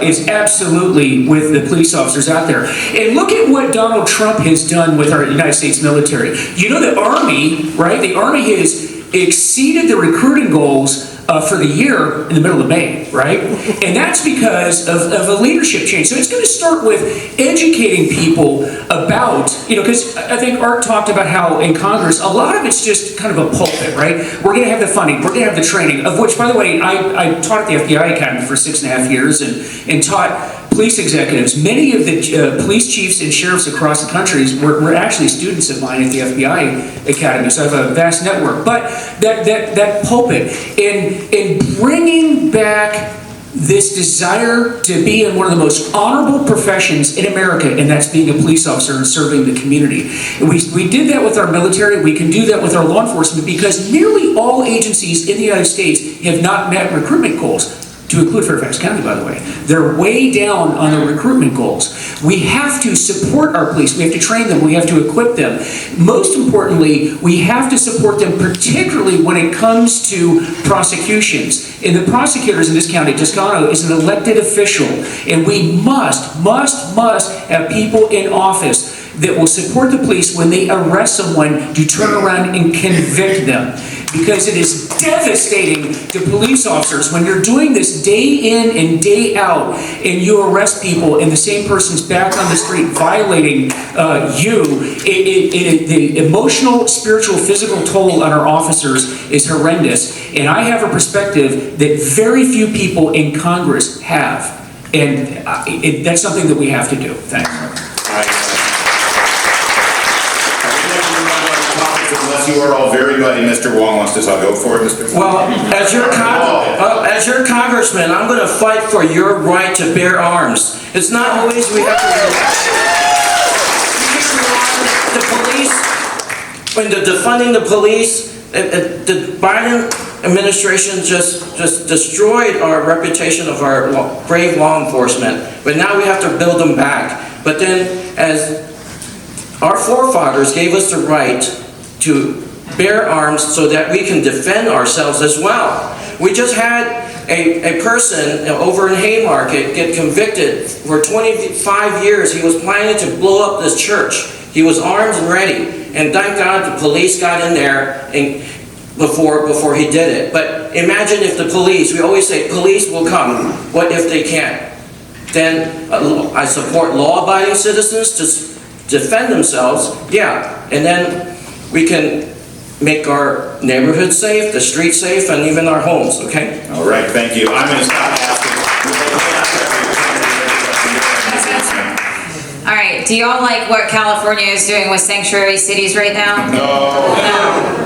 is absolutely with the police officers out there. And look at what Donald Trump has done with our United States military. You know, the Army, right? The Army has exceeded the recruiting goals for the year in the middle of May, right? And that's because of a leadership change. So it's going to start with educating people about, because I think Art talked about how in Congress, a lot of it's just kind of a pulpit, right? We're going to have the funding, we're going to have the training, of which, by the way, I taught at the FBI Academy for 6.5 years and taught police executives. Many of the police chiefs and sheriffs across the country were actually students of mine at the FBI Academy, so I have a vast network. But that pulpit, in bringing back this desire to be in one of the most honorable professions in America, and that's being a police officer and serving the community. And we did that with our military, we can do that with our law enforcement, because nearly all agencies in the United States have not met recruitment goals. To include Fairfax County, by the way. They're way down on the recruitment goals. We have to support our police. We have to train them. We have to equip them. Most importantly, we have to support them, particularly when it comes to prosecutions. And the prosecutors in this county, Toscano, is an elected official. And we must have people in office that will support the police when they arrest someone to turn around and convict them. Because it is devastating to police officers when you're doing this day in and day out and you arrest people and the same person's back on the street violating the emotional, spiritual, physical toll on our officers is horrendous. And I have a perspective that very few people in Congress have. And that's something that we have to do. Thanks. Unless you are all very buddy, Mr. Wong wants to talk. Go for it, Mr. Wong. Well, as your congressman, I'm going to fight for your right to bear arms. It's not always we have to the police, when they're defunding the police, the Biden administration just destroyed our reputation of our brave law enforcement, but now we have to build them back. But then, as our forefathers gave us the right to bear arms so that we can defend ourselves as well. We just had a person over in Haymarket get convicted for 25 years. He was planning to blow up this church. He was armed and ready. And thank God the police got in there and before he did it. But imagine if the police, we always say police will come. What if they can't? Then I support law-abiding citizens to defend themselves. Yeah, and then we can make our neighborhood safe, the street safe, and even our homes, okay? All right, thank you. I'm going to stop asking. All right, do y'all like what California is doing with sanctuary cities right now?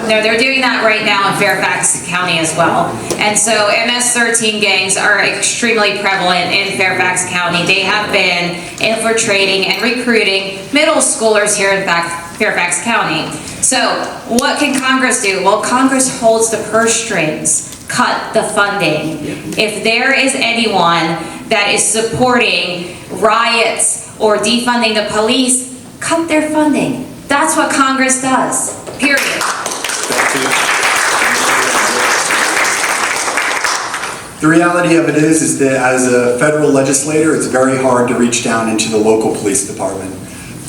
No, they're doing that right now in Fairfax County as well. And so MS-13 gangs are extremely prevalent in Fairfax County. They have been infiltrating and recruiting middle schoolers here in Fairfax County. So what can Congress do? Well, Congress holds the purse strings, cut the funding. If there is anyone that is supporting riots or defunding the police, cut their funding. That's what Congress does, period. Thank you. The reality of it is that as a federal legislator, it's very hard to reach down into the local police department.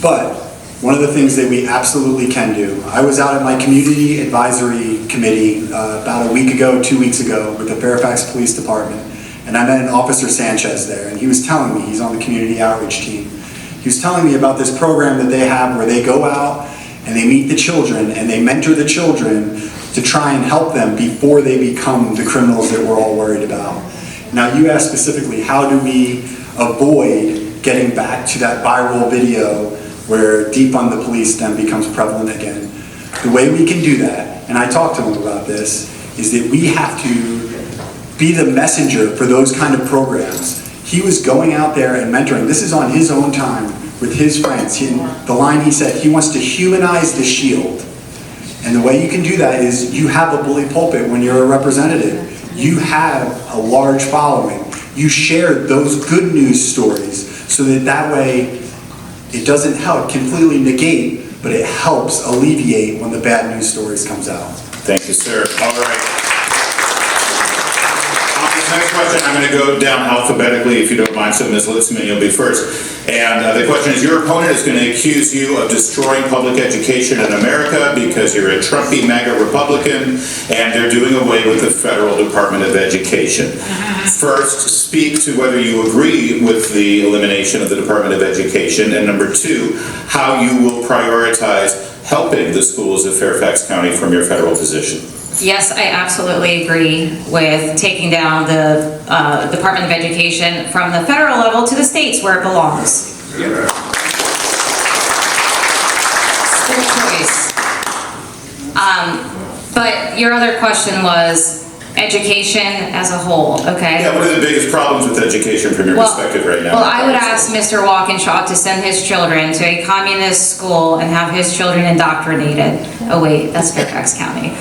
But one of the things that we absolutely can do, I was out at my community advisory committee about a week ago, 2 weeks ago, with the Fairfax Police Department, and I met an Officer Sanchez there, and he was telling me, he's on the community outreach team, he was telling me about this program that they have where they go out and they meet the children and they mentor the children to try and help them before they become the criminals that we're all worried about. Now, you asked specifically, how do we avoid getting back to that viral video where defund the police then becomes prevalent again? The way we can do that, and I talked to him about this, is that we have to be the messenger for those kind of programs. He was going out there and mentoring. This is on his own time with his friends. The line he said, he wants to humanize the shield. And the way you can do that is you have a bully pulpit when you're a representative. You have a large following. you share those good news stories so that way it doesn't help completely negate, but it helps alleviate when the bad news stories comes out. Thank you, sir. All right. On this next question, I'm going to go down alphabetically, if you don't mind. So Ms. Litzman, you'll be first. And the question is, your opponent is going to accuse you of destroying public education in America because you're a Trumpy MAGA Republican, and they're doing away with the Federal Department of Education. First, speak to whether you agree with the elimination of the Department of Education, and number two, how you will prioritize helping the schools of Fairfax County from your federal position. Yes, I absolutely agree with taking down the Department of Education from the federal level to the states where it belongs. School choice. But your other question was education as a whole, okay? Yeah, what are the biggest problems with education from your perspective right now? Well, I would ask Mr. Walkinshaw to send his children to a communist school and have his children indoctrinated. Oh wait, that's Fairfax County.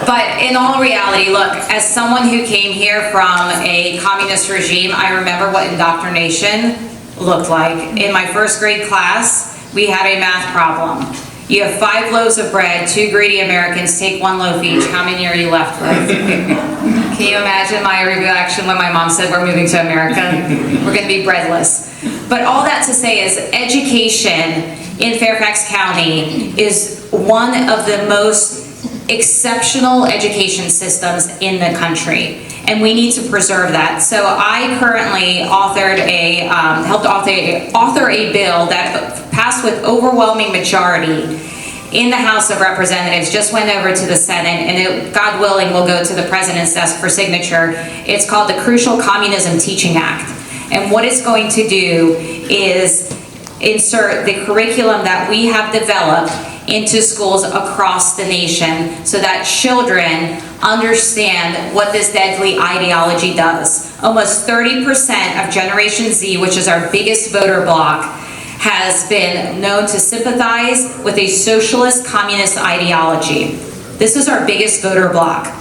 But in all reality, look, as someone who came here from a communist regime, I remember what indoctrination looked like. In my first grade class, we had a math problem. You have 5 loaves of bread, 2 greedy Americans take 1 loaf each. How many are you left with? Can you imagine my reaction when my mom said we're moving to America? We're going to be breadless. But all that to say is education in Fairfax County is one of the most exceptional education systems in the country. And we need to preserve that. So I currently helped author a bill that passed with overwhelming majority in the House of Representatives, just went over to the Senate, and it, God willing, will go to the President's desk for signature. It's called the Crucial Communism Teaching Act. And what it's going to do is insert the curriculum that we have developed into schools across the nation so that children understand what this deadly ideology does. Almost 30% of Generation Z, which is our biggest voter bloc, has been known to sympathize with a socialist communist ideology. This is our biggest voter bloc.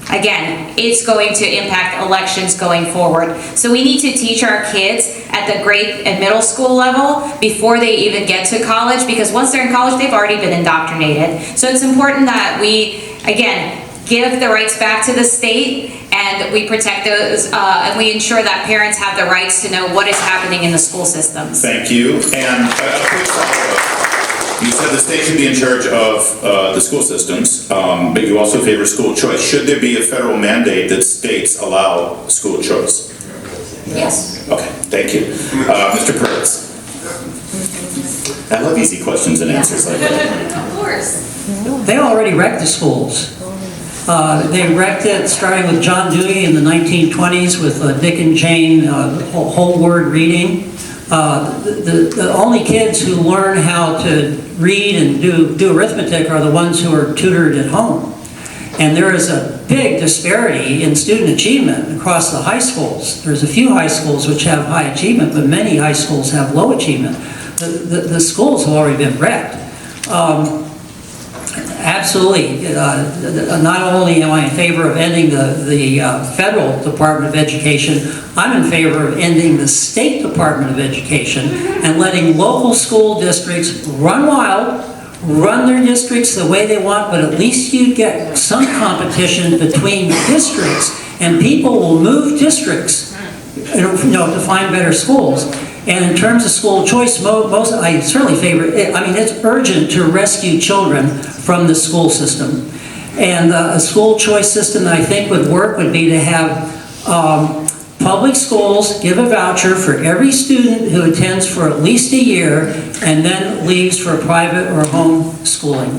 Again, it's going to impact elections going forward. So we need to teach our kids at the grade and middle school level before they even get to college, because once they're in college, they've already been indoctrinated. So it's important that we, again, give the rights back to the state, and we protect those, and we ensure that parents have the rights to know what is happening in the school systems. Thank you. And a quick follow-up. You said the state should be in charge of the school systems, but you also favor school choice. Should there be a federal mandate that states allow school choice? Yes. Okay, thank you. Mr. Kurtz. I love easy questions and answers like that. Of course. They already wrecked the schools. They wrecked it starting with John Dewey in the 1920s with Dick and Jane, whole word reading. The only kids who learn how to read and do arithmetic are the ones who are tutored at home. And there is a big disparity in student achievement across the high schools. There's a few high schools which have high achievement, but many high schools have low achievement. The schools have already been wrecked. Absolutely. Not only am I in favor of ending the federal Department of Education, I'm in favor of ending the state Department of Education and letting local school districts run wild, run their districts the way they want, but at least you get some competition between districts, and people will move districts, to find better schools. And in terms of school choice, I certainly favor it. I mean, it's urgent to rescue children from the school system. And a school choice system that I think would work would be to have public schools give a voucher for every student who attends for at least a year and then leaves for private or home schooling. All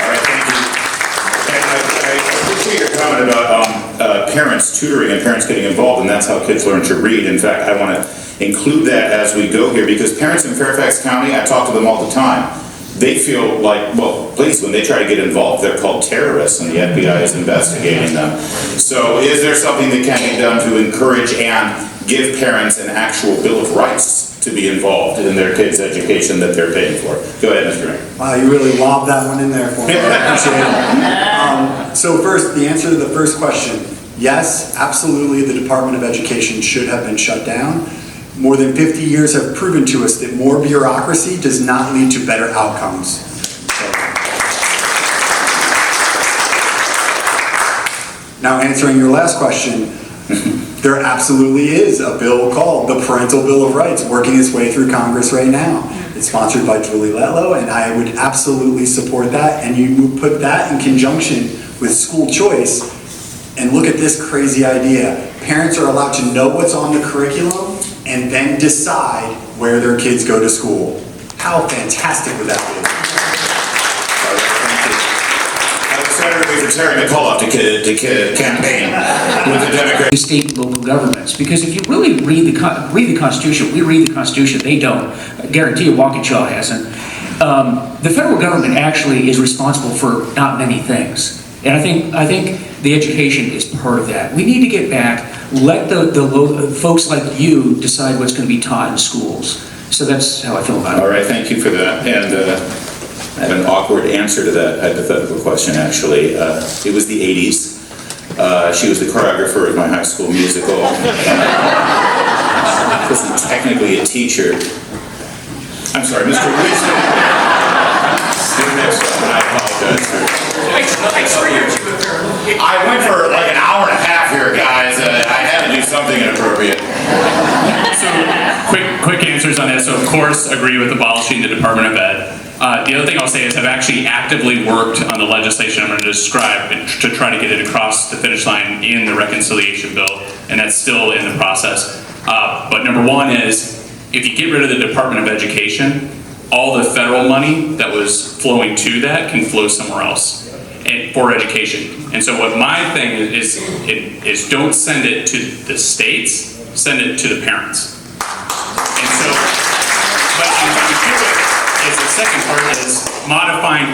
right, thank you. And I appreciate your comment about parents tutoring and parents getting involved, and that's how kids learn to read. In fact, I want to include that as we go here, because parents in Fairfax County, I talk to them all the time. They feel like, well, police, when they try to get involved, they're called terrorists, and the FBI is investigating them. So is there something that can be done to encourage and give parents an actual Bill of Rights to be involved in their kids' education that they're paying for? Go ahead, Mr. Ring. Wow, you really lobbed that one in there for me. I appreciate it. So first, the answer to the first question, yes, absolutely, the Department of Education should have been shut down. More than 50 years have proven to us that more bureaucracy does not lead to better outcomes. Now, answering your last question, there absolutely is a bill called the Parental Bill of Rights working its way through Congress right now. It's sponsored by Julie Letlow, and I would absolutely support that. And you would put that in conjunction with school choice, and look at this crazy idea. Parents are allowed to know what's on the curriculum and then decide where their kids go to school. How fantastic would that be? Senator Vegetarian McCullough to campaign with the Democrats. State and local governments, because if you really read the Constitution, we read the Constitution, they don't. I guarantee you Walkinshaw hasn't. The federal government actually is responsible for not many things. And I think the education is part of that. We need to get back, let the folks like you decide what's going to be taught in schools. So that's how I feel about it. All right, thank you for that. And I have an awkward answer to that hypothetical question, actually. It was the 80s. She was the choreographer of my high school musical. I wasn't technically a teacher. I'm sorry, Mr. Winston. I apologize for... I went for like an hour and a half here, guys. I had to do something inappropriate. So, quick answers on that. So, of course, agree with abolishing the Department of Ed. The other thing I'll say is I've actually actively worked on the legislation I'm going to describe to try to get it across the finish line in the reconciliation bill, and that's still in the process. But number one is, if you get rid of the Department of Education, all the federal money that was flowing to that can flow somewhere else for education. And so what my thing is don't send it to the states, send it to the parents. And so, but the second part is modifying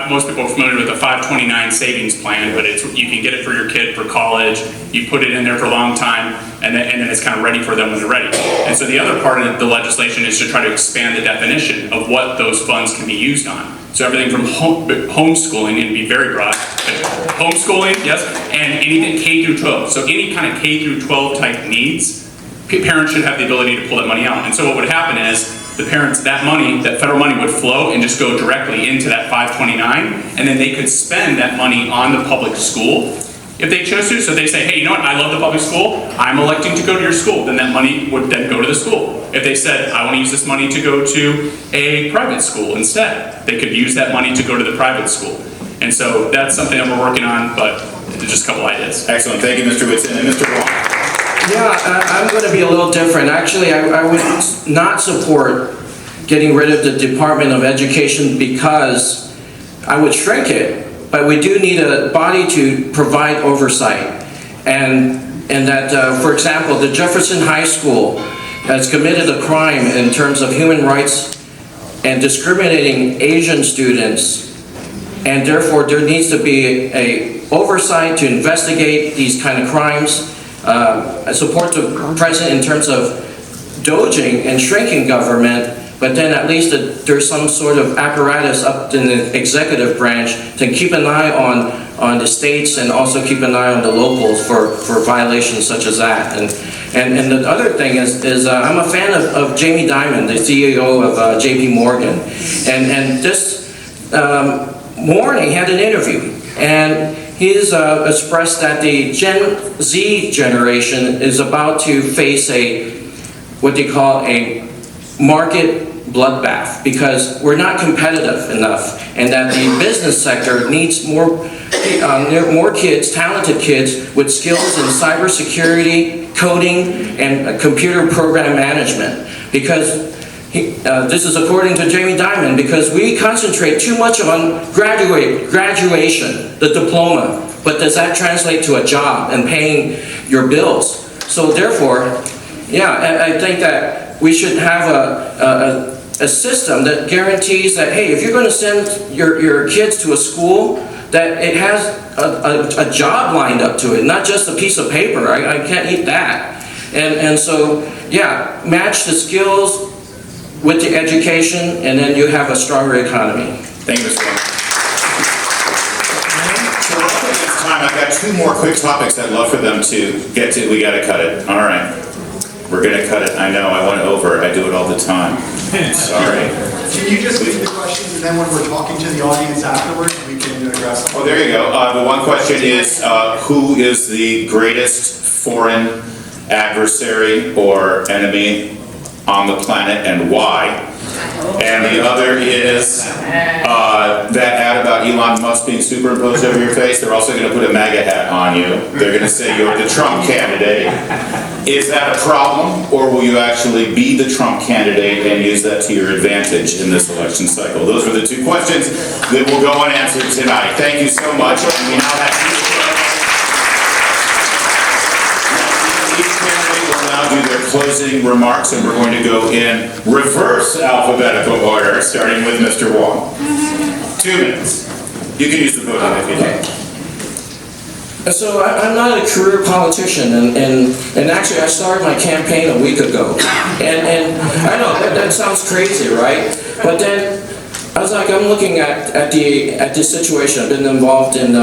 most people are familiar with the 529 savings plan, but you can get it for your kid for college, you put it in there for a long time, and then it's kind of ready for them when they're ready. And so the other part of the legislation is to try to expand the definition of what those funds can be used on. So everything from homeschooling, and be very broad, homeschooling, yes, and anything K through 12. So any kind of K through 12 type needs, parents should have the ability to pull that money out. And so what would happen is, the parents, that money, that federal money would flow and just go directly into that 529, and then they could spend that money on the public school if they chose to. So they say, hey, you know what, I love the public school, I'm electing to go to your school, then that money would then go to the school. If they said, I want to use this money to go to a private school instead, they could use that money to go to the private school. And so that's something that we're working on, but just a couple ideas. Excellent, thank you, Mr. Whitson. And Mr. Wong. Yeah, I'm going to be a little different. Actually, I would not support getting rid of the Department of Education because I would shrink it, but we do need a body to provide oversight. And that, for example, the Jefferson High School has committed a crime in terms of human rights and discriminating Asian students, and therefore there needs to be a oversight to investigate these kind of crimes. I support the president in terms of dodging and shrinking government, but then at least there's some sort of apparatus up in the executive branch to keep an eye on the states and also keep an eye on the locals for violations such as that. And the other thing is I'm a fan of Jamie Dimon, the CEO of JP Morgan. And this morning he had an interview, and he's expressed that the Gen Z generation is about to face what they call a market bloodbath because we're not competitive enough, and that the business sector needs more kids, talented kids with skills in cybersecurity, coding, and computer program management. Because this is according to Jamie Dimon, because we concentrate too much on graduation, the diploma, but does that translate to a job and paying your bills? So therefore, yeah, I think that we should have a system that guarantees that, hey, if you're going to send your kids to a school, that it has a job lined up to it, not just a piece of paper. I can't eat that. And so, yeah, match the skills with the education, and then you have a stronger economy. Thank you, Mr. Wong. 2 more quick topics I'd love for them to get to. We gotta cut it. All right. We're gonna cut it. I know, I went over. I do it all the time. Sorry. Can you just leave the questions, and then when we're talking to the audience afterwards, we can address them? Oh, there you go. The one question is, who is the greatest foreign adversary or enemy on the planet and why? And the other is that ad about Elon Musk being superimposed over your face. They're also going to put a MAGA hat on you. They're going to say you're the Trump candidate. Is that a problem, or will you actually be the Trump candidate and use that to your advantage in this election cycle? Those are the 2 questions that will go unanswered tonight. Thank you so much. And we now have each candidate will now do their closing remarks, and we're going to go in reverse alphabetical order, starting with Mr. Wong. 2 minutes. You can use the podium if you like. So I'm not a career politician, and actually I started my campaign a week ago. And I know that sounds crazy, right? But then I was like, I'm looking at this situation. I've been involved in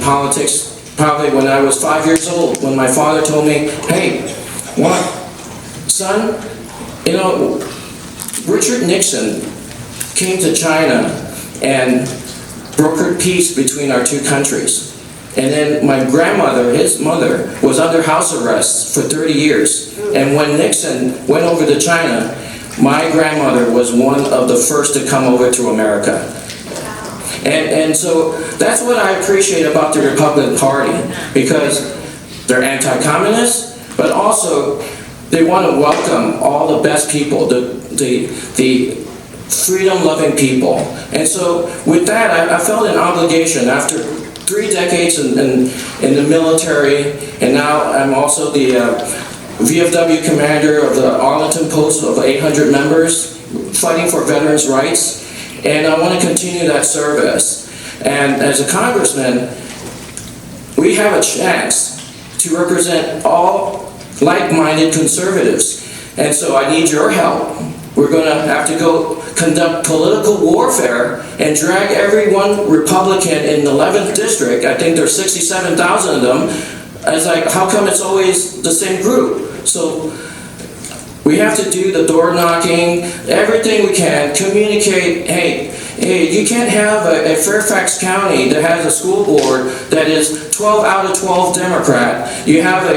politics probably when I was 5 years old, when my father told me, hey, what, son, you know, Richard Nixon came to China and brokered peace between our 2 countries. And then my grandmother, his mother, was under house arrest for 30 years. And when Nixon went over to China, my grandmother was one of the first to come over to America. And so that's what I appreciate about the Republican Party, because they're anti-communist, but also they want to welcome all the best people, the freedom-loving people. And so with that, I felt an obligation after 3 decades in the military, and now I'm also the VFW commander of the Arlington Post of 800 members, fighting for veterans' rights, and I want to continue that service. And as a congressman, we have a chance to represent all like-minded conservatives, and so I need your help. We're going to have to go conduct political warfare and drag every one Republican in the 11th district, I think there's 67,000 of them, as like, how come it's always the same group? So we have to do the door knocking, everything we can, communicate, hey, you can't have a Fairfax County that has a school board that is 12 out of 12 Democrat. You have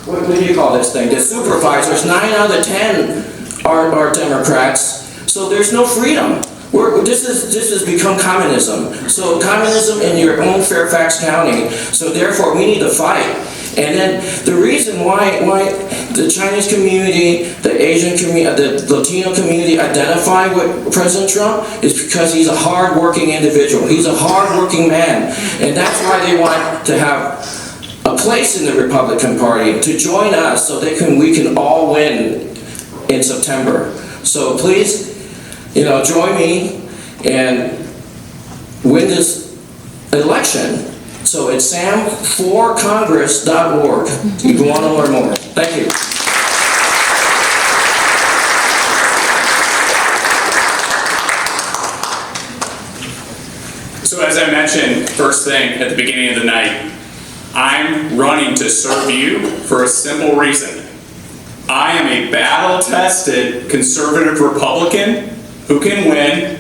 what do you call this thing? The supervisors, 9 out of 10 are Democrats. So there's no freedom. This has become communism. So communism in your own Fairfax County. So therefore we need to fight. And then the reason why the Chinese community, the Asian community, the Latino community identify with President Trump is because he's a hard-working individual. He's a hard-working man. And that's why they want to have a place in the Republican Party, to join us so we can all win in September. So please, join me and win this election. So it's sam4congress.org if you want to learn more. Thank you. So as I mentioned first thing at the beginning of the night, I'm running to serve you for a simple reason. I am a battle-tested conservative Republican who can win,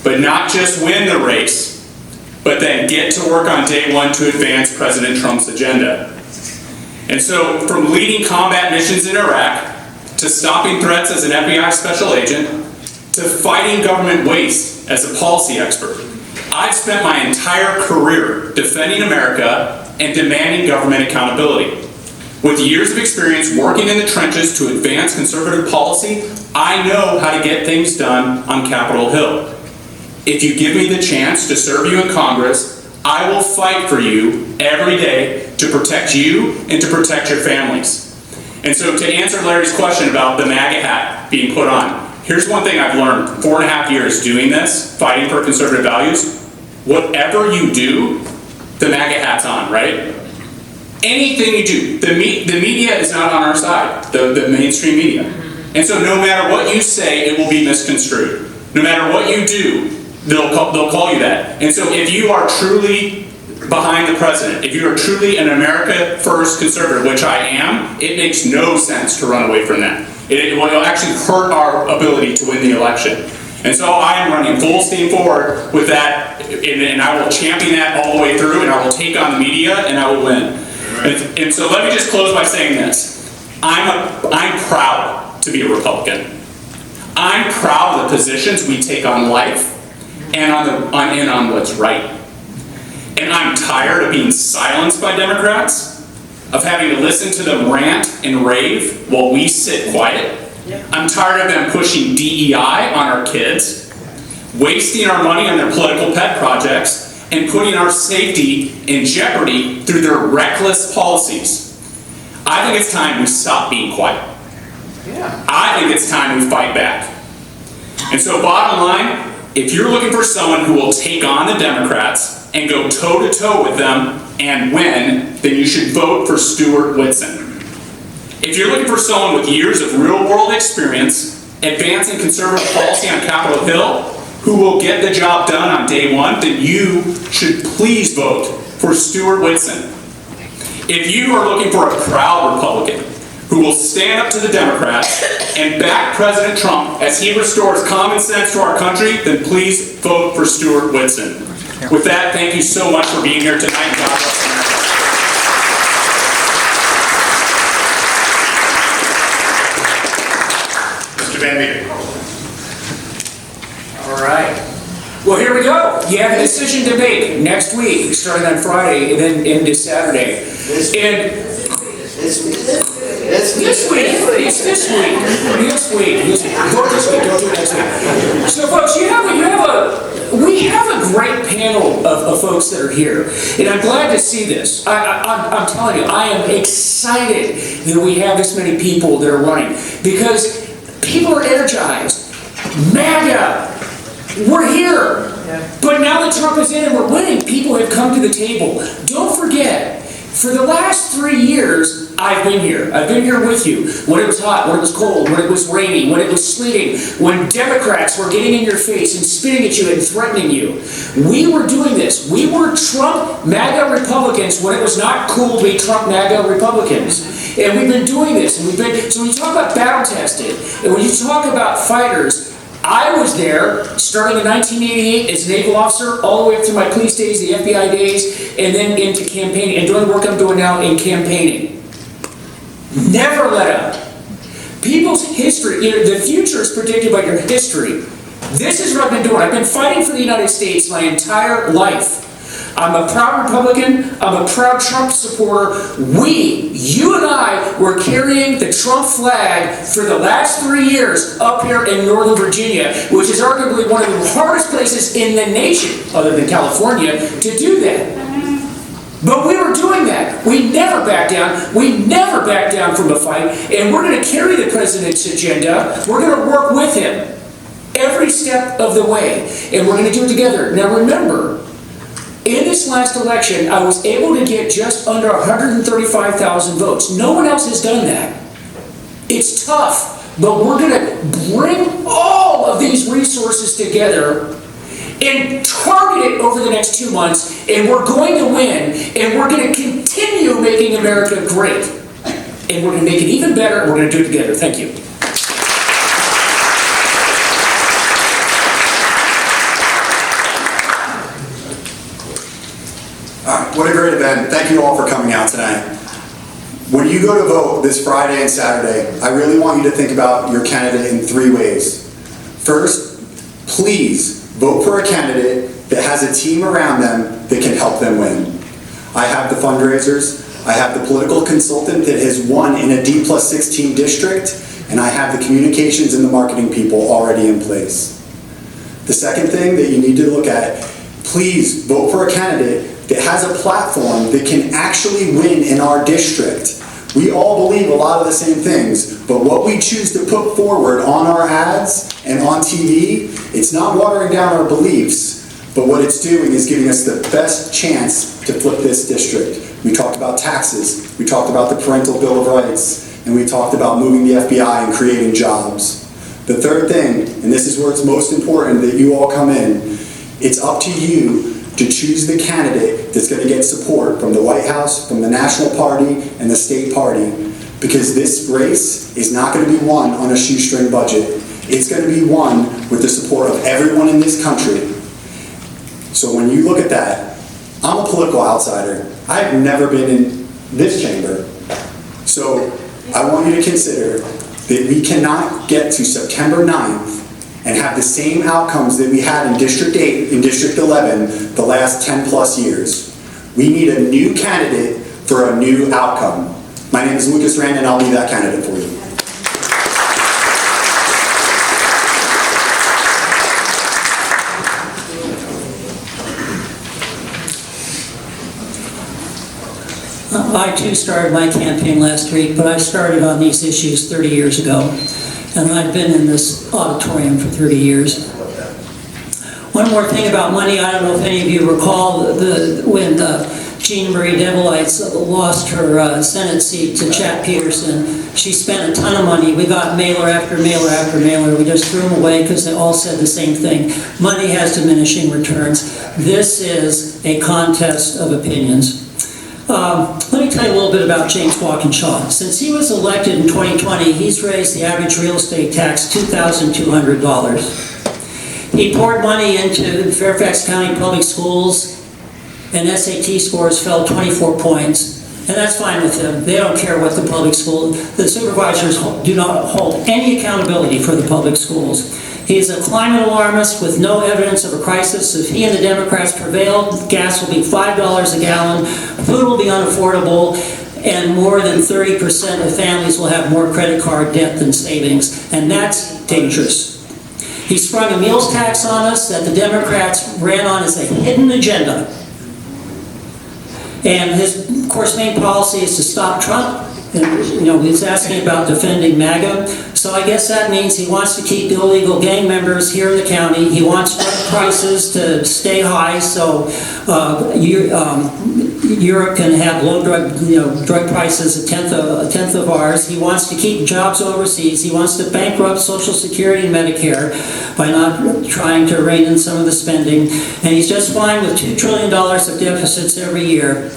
but not just win the race, but then get to work on day one to advance President Trump's agenda. And so from leading combat missions in Iraq, to stopping threats as an FBI special agent, to fighting government waste as a policy expert, I've spent my entire career defending America and demanding government accountability. With years of experience working in the trenches to advance conservative policy, I know how to get things done on Capitol Hill. If you give me the chance to serve you in Congress, I will fight for you every day to protect you and to protect your families. And so to answer Larry's question about the MAGA hat being put on, here's one thing I've learned 4.5 years doing this, fighting for conservative values. Whatever you do, the MAGA hat's on, right? Anything you do, the media is not on our side, the mainstream media. And so no matter what you say, it will be misconstrued. No matter what you do, they'll call you that. And so if you are truly behind the president, if you are truly an America First conservative, which I am, it makes no sense to run away from that. It will actually hurt our ability to win the election. And so I am running full steam forward with that, and I will champion that all the way through, and I will take on the media, and I will win. And so let me just close by saying this. I'm proud to be a Republican. I'm proud of the positions we take on life and on what's right. And I'm tired of being silenced by Democrats, of having to listen to them rant and rave while we sit quiet. I'm tired of them pushing DEI on our kids, wasting our money on their political pet projects, and putting our safety in jeopardy through their reckless policies. I think it's time we stop being quiet. I think it's time we fight back. And so bottom line, if you're looking for someone who will take on the Democrats and go toe-to-toe with them and win, then you should vote for Stuart Whitson. If you're looking for someone with years of real-world experience advancing conservative policy on Capitol Hill who will get the job done on day one, then you should please vote for Stuart Whitson. If you are looking for a proud Republican who will stand up to the Democrats and back President Trump as he restores common sense to our country, then please vote for Stuart Whitson. With that, thank you so much for being here tonight, and God bless America. Mr. Van Meter. All right. Well, here we go. You have a decision to make next week, starting on Friday and then into Saturday. And this week. It's this week. Vote this week. Don't do it next week. So, folks, we have a great panel of folks that are here, and I'm glad to see this. I'm telling you, I am excited that we have this many people that are running, because people are energized. MAGA. We're here. But now that Trump is in and we're winning, people have come to the table. Don't forget, for the last 3 years, I've been here. I've been here with you. When it was hot, when it was cold, when it was rainy, when it was sleeting, when Democrats were getting in your face and spitting at you and threatening you. We were doing this. We were Trump MAGA Republicans when it was not cool to be Trump MAGA Republicans. And we've been doing this. So when you talk about battle tested, and when you talk about fighters, I was there starting in 1988 as a naval officer, all the way up through my police days, the FBI days, and then into campaigning, and doing the work I'm doing now in campaigning. Never let up. People's history, the future is predicted by your history. This is what I've been doing. I've been fighting for the United States my entire life. I'm a proud Republican. I'm a proud Trump supporter. You and I were carrying the Trump flag for the last 3 years up here in Northern Virginia, which is arguably one of the hardest places in the nation, other than California, to do that. But we were doing that. We never backed down. We never backed down from a fight. And we're going to carry the president's agenda. We're going to work with him every step of the way. And we're going to do it together. Now remember, in this last election, I was able to get just under 135,000 votes. No one else has done that. It's tough, but we're going to bring all of these resources together and target it over the next 2 months, and we're going to win, and we're going to continue making America great. And we're going to make it even better, and we're going to do it together. Thank you. What a great event. Thank you all for coming out tonight. When you go to vote this Friday and Saturday, I really want you to think about your candidate in 3 ways. First, please vote for a candidate that has a team around them that can help them win. I have the fundraisers, I have the political consultant that has won in a D+16 district, and I have the communications and the marketing people already in place. The second thing that you need to look at, please vote for a candidate that has a platform that can actually win in our district. We all believe a lot of the same things, but what we choose to put forward on our ads and on TV, it's not watering down our beliefs, but what it's doing is giving us the best chance to flip this district. We talked about taxes, we talked about the Parental Bill of Rights, and we talked about moving the FBI and creating jobs. The third thing, and this is where it's most important that you all come in, it's up to you to choose the candidate that's going to get support from the White House, from the National Party, and the state party, because this race is not going to be won on a shoestring budget. It's going to be won with the support of everyone in this country. So when you look at that, I'm a political outsider. I've never been in this chamber. So I want you to consider that we cannot get to September 9th and have the same outcomes that we had in District 8 and District 11 the last 10 plus years. We need a new candidate for a new outcome. My name is Lucas Rand, and I'll be that candidate for you. I too started my campaign last week, but I started on these issues 30 years ago, and I've been in this auditorium for 30 years. One more thing about money, I don't know if any of you recall when Jean Marie Devilites lost her Senate seat to Chap Peterson. She spent a ton of money. We got mailer after mailer after mailer. We just threw them away because they all said the same thing. Money has diminishing returns. This is a contest of opinions. Let me tell you a little bit about James Walkinshaw. Since he was elected in 2020, he's raised the average real estate tax $2,200. He poured money into Fairfax County Public Schools, and SAT scores fell 24 points. And that's fine with him. They don't care what the public school, the supervisors do not hold any accountability for the public schools. He is a climate alarmist with no evidence of a crisis. If he and the Democrats prevail, gas will be $5 a gallon, food will be unaffordable, and more than 30% of families will have more credit card debt than savings, and that's dangerous. He sprung a meals tax on us that the Democrats ran on as a hidden agenda. And his, of course, main policy is to stop Trump. And, he's asking about defending MAGA. So I guess that means he wants to keep illegal gang members here in the county. He wants drug prices to stay high so Europe can have low drug prices, a tenth of ours. He wants to keep jobs overseas. He wants to bankrupt Social Security and Medicare by not trying to rein in some of the spending. And he's just fine with $2 trillion of deficits every year.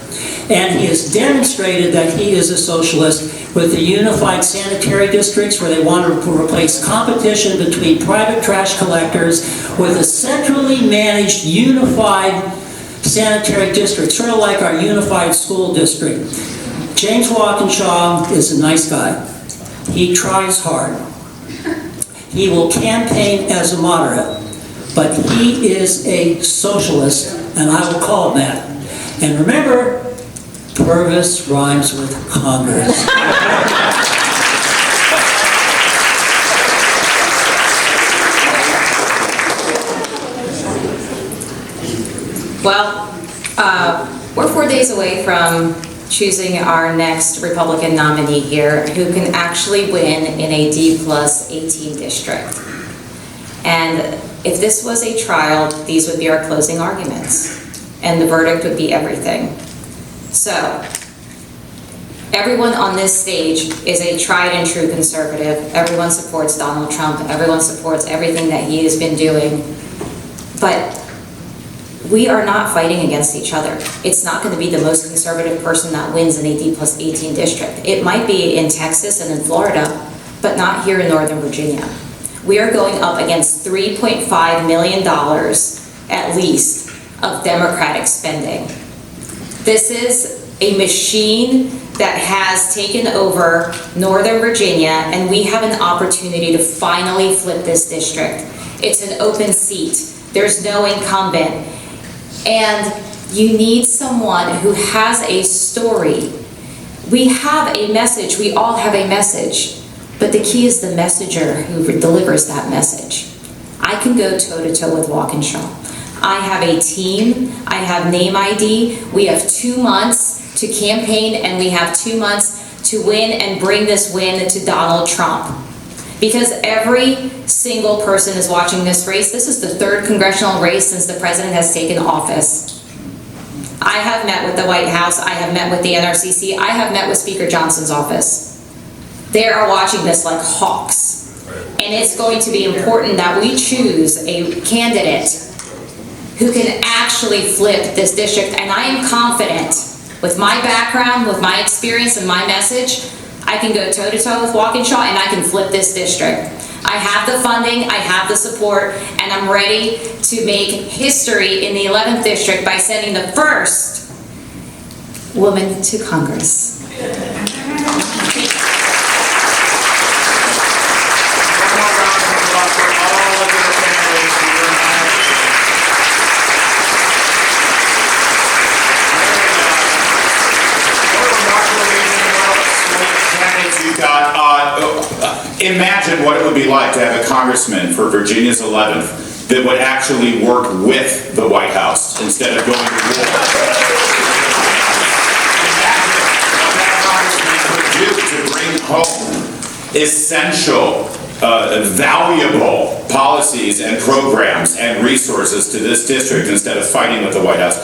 And he has demonstrated that he is a socialist with the unified sanitary districts, where they want to replace competition between private trash collectors with a centrally managed unified sanitary district, sort of like our unified school district. James Walkinshaw is a nice guy. He tries hard. He will campaign as a moderate, but he is a socialist, and I will call him that. And remember, Purvis rhymes with Congress. Well, we're 4 days away from choosing our next Republican nominee here, who can actually win in a D+18 district. And if this was a trial, these would be our closing arguments, and the verdict would be everything. So, everyone on this stage is a tried and true conservative. Everyone supports Donald Trump. Everyone supports everything that he has been doing. But we are not fighting against each other. It's not going to be the most conservative person that wins in a D+18 district. It might be in Texas and in Florida, but not here in Northern Virginia. We are going up against $3.5 million, at least, of Democratic spending. This is a machine that has taken over Northern Virginia, and we have an opportunity to finally flip this district. It's an open seat. There's no incumbent. And you need someone who has a story. We have a message. We all have a message. But the key is the messenger who delivers that message. I can go toe-to-toe with Walkinshaw. I have a team. I have name ID. We have 2 months to campaign, and we have 2 months to win and bring this win to Donald Trump. Because every single person is watching this race. This is the 3rd congressional race since the president has taken office. I have met with the White House. I have met with the NRCC. I have met with Speaker Johnson's office. They are watching this like hawks. And it's going to be important that we choose a candidate who can actually flip this district. And I am confident, with my background, with my experience and my message, I can go toe-to-toe with Walkinshaw and I can flip this district. I have the funding, I have the support, and I'm ready to make history in the 11th district by sending the first woman to Congress. Imagine what it would be like to have a congressman for Virginia's 11th that would actually work with the White House instead of going to war. Imagine what that congressman could do to bring home essential, valuable policies and programs and resources to this district instead of fighting with the White House.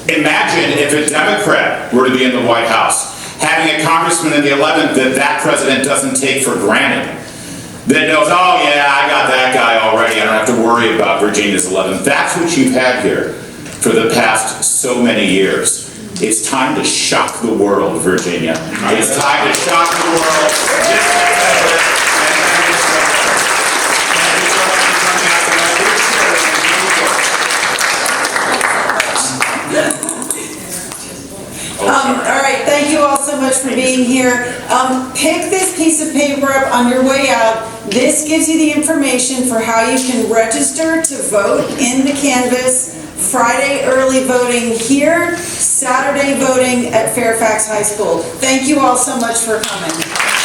Imagine if a Democrat were to be in the White House, having a congressman in the 11th that president doesn't take for granted. That knows, oh yeah, I got that guy already, I don't have to worry about Virginia's 11th. That's what you've had here for the past so many years. It's time to shock the world, Virginia. It's time to shock the world. All right, thank you all so much for being here. Pick this piece of paper up on your way out. This gives you the information for how you can register to vote in the canvass. Friday early voting here, Saturday voting at Fairfax High School. Thank you all so much for coming.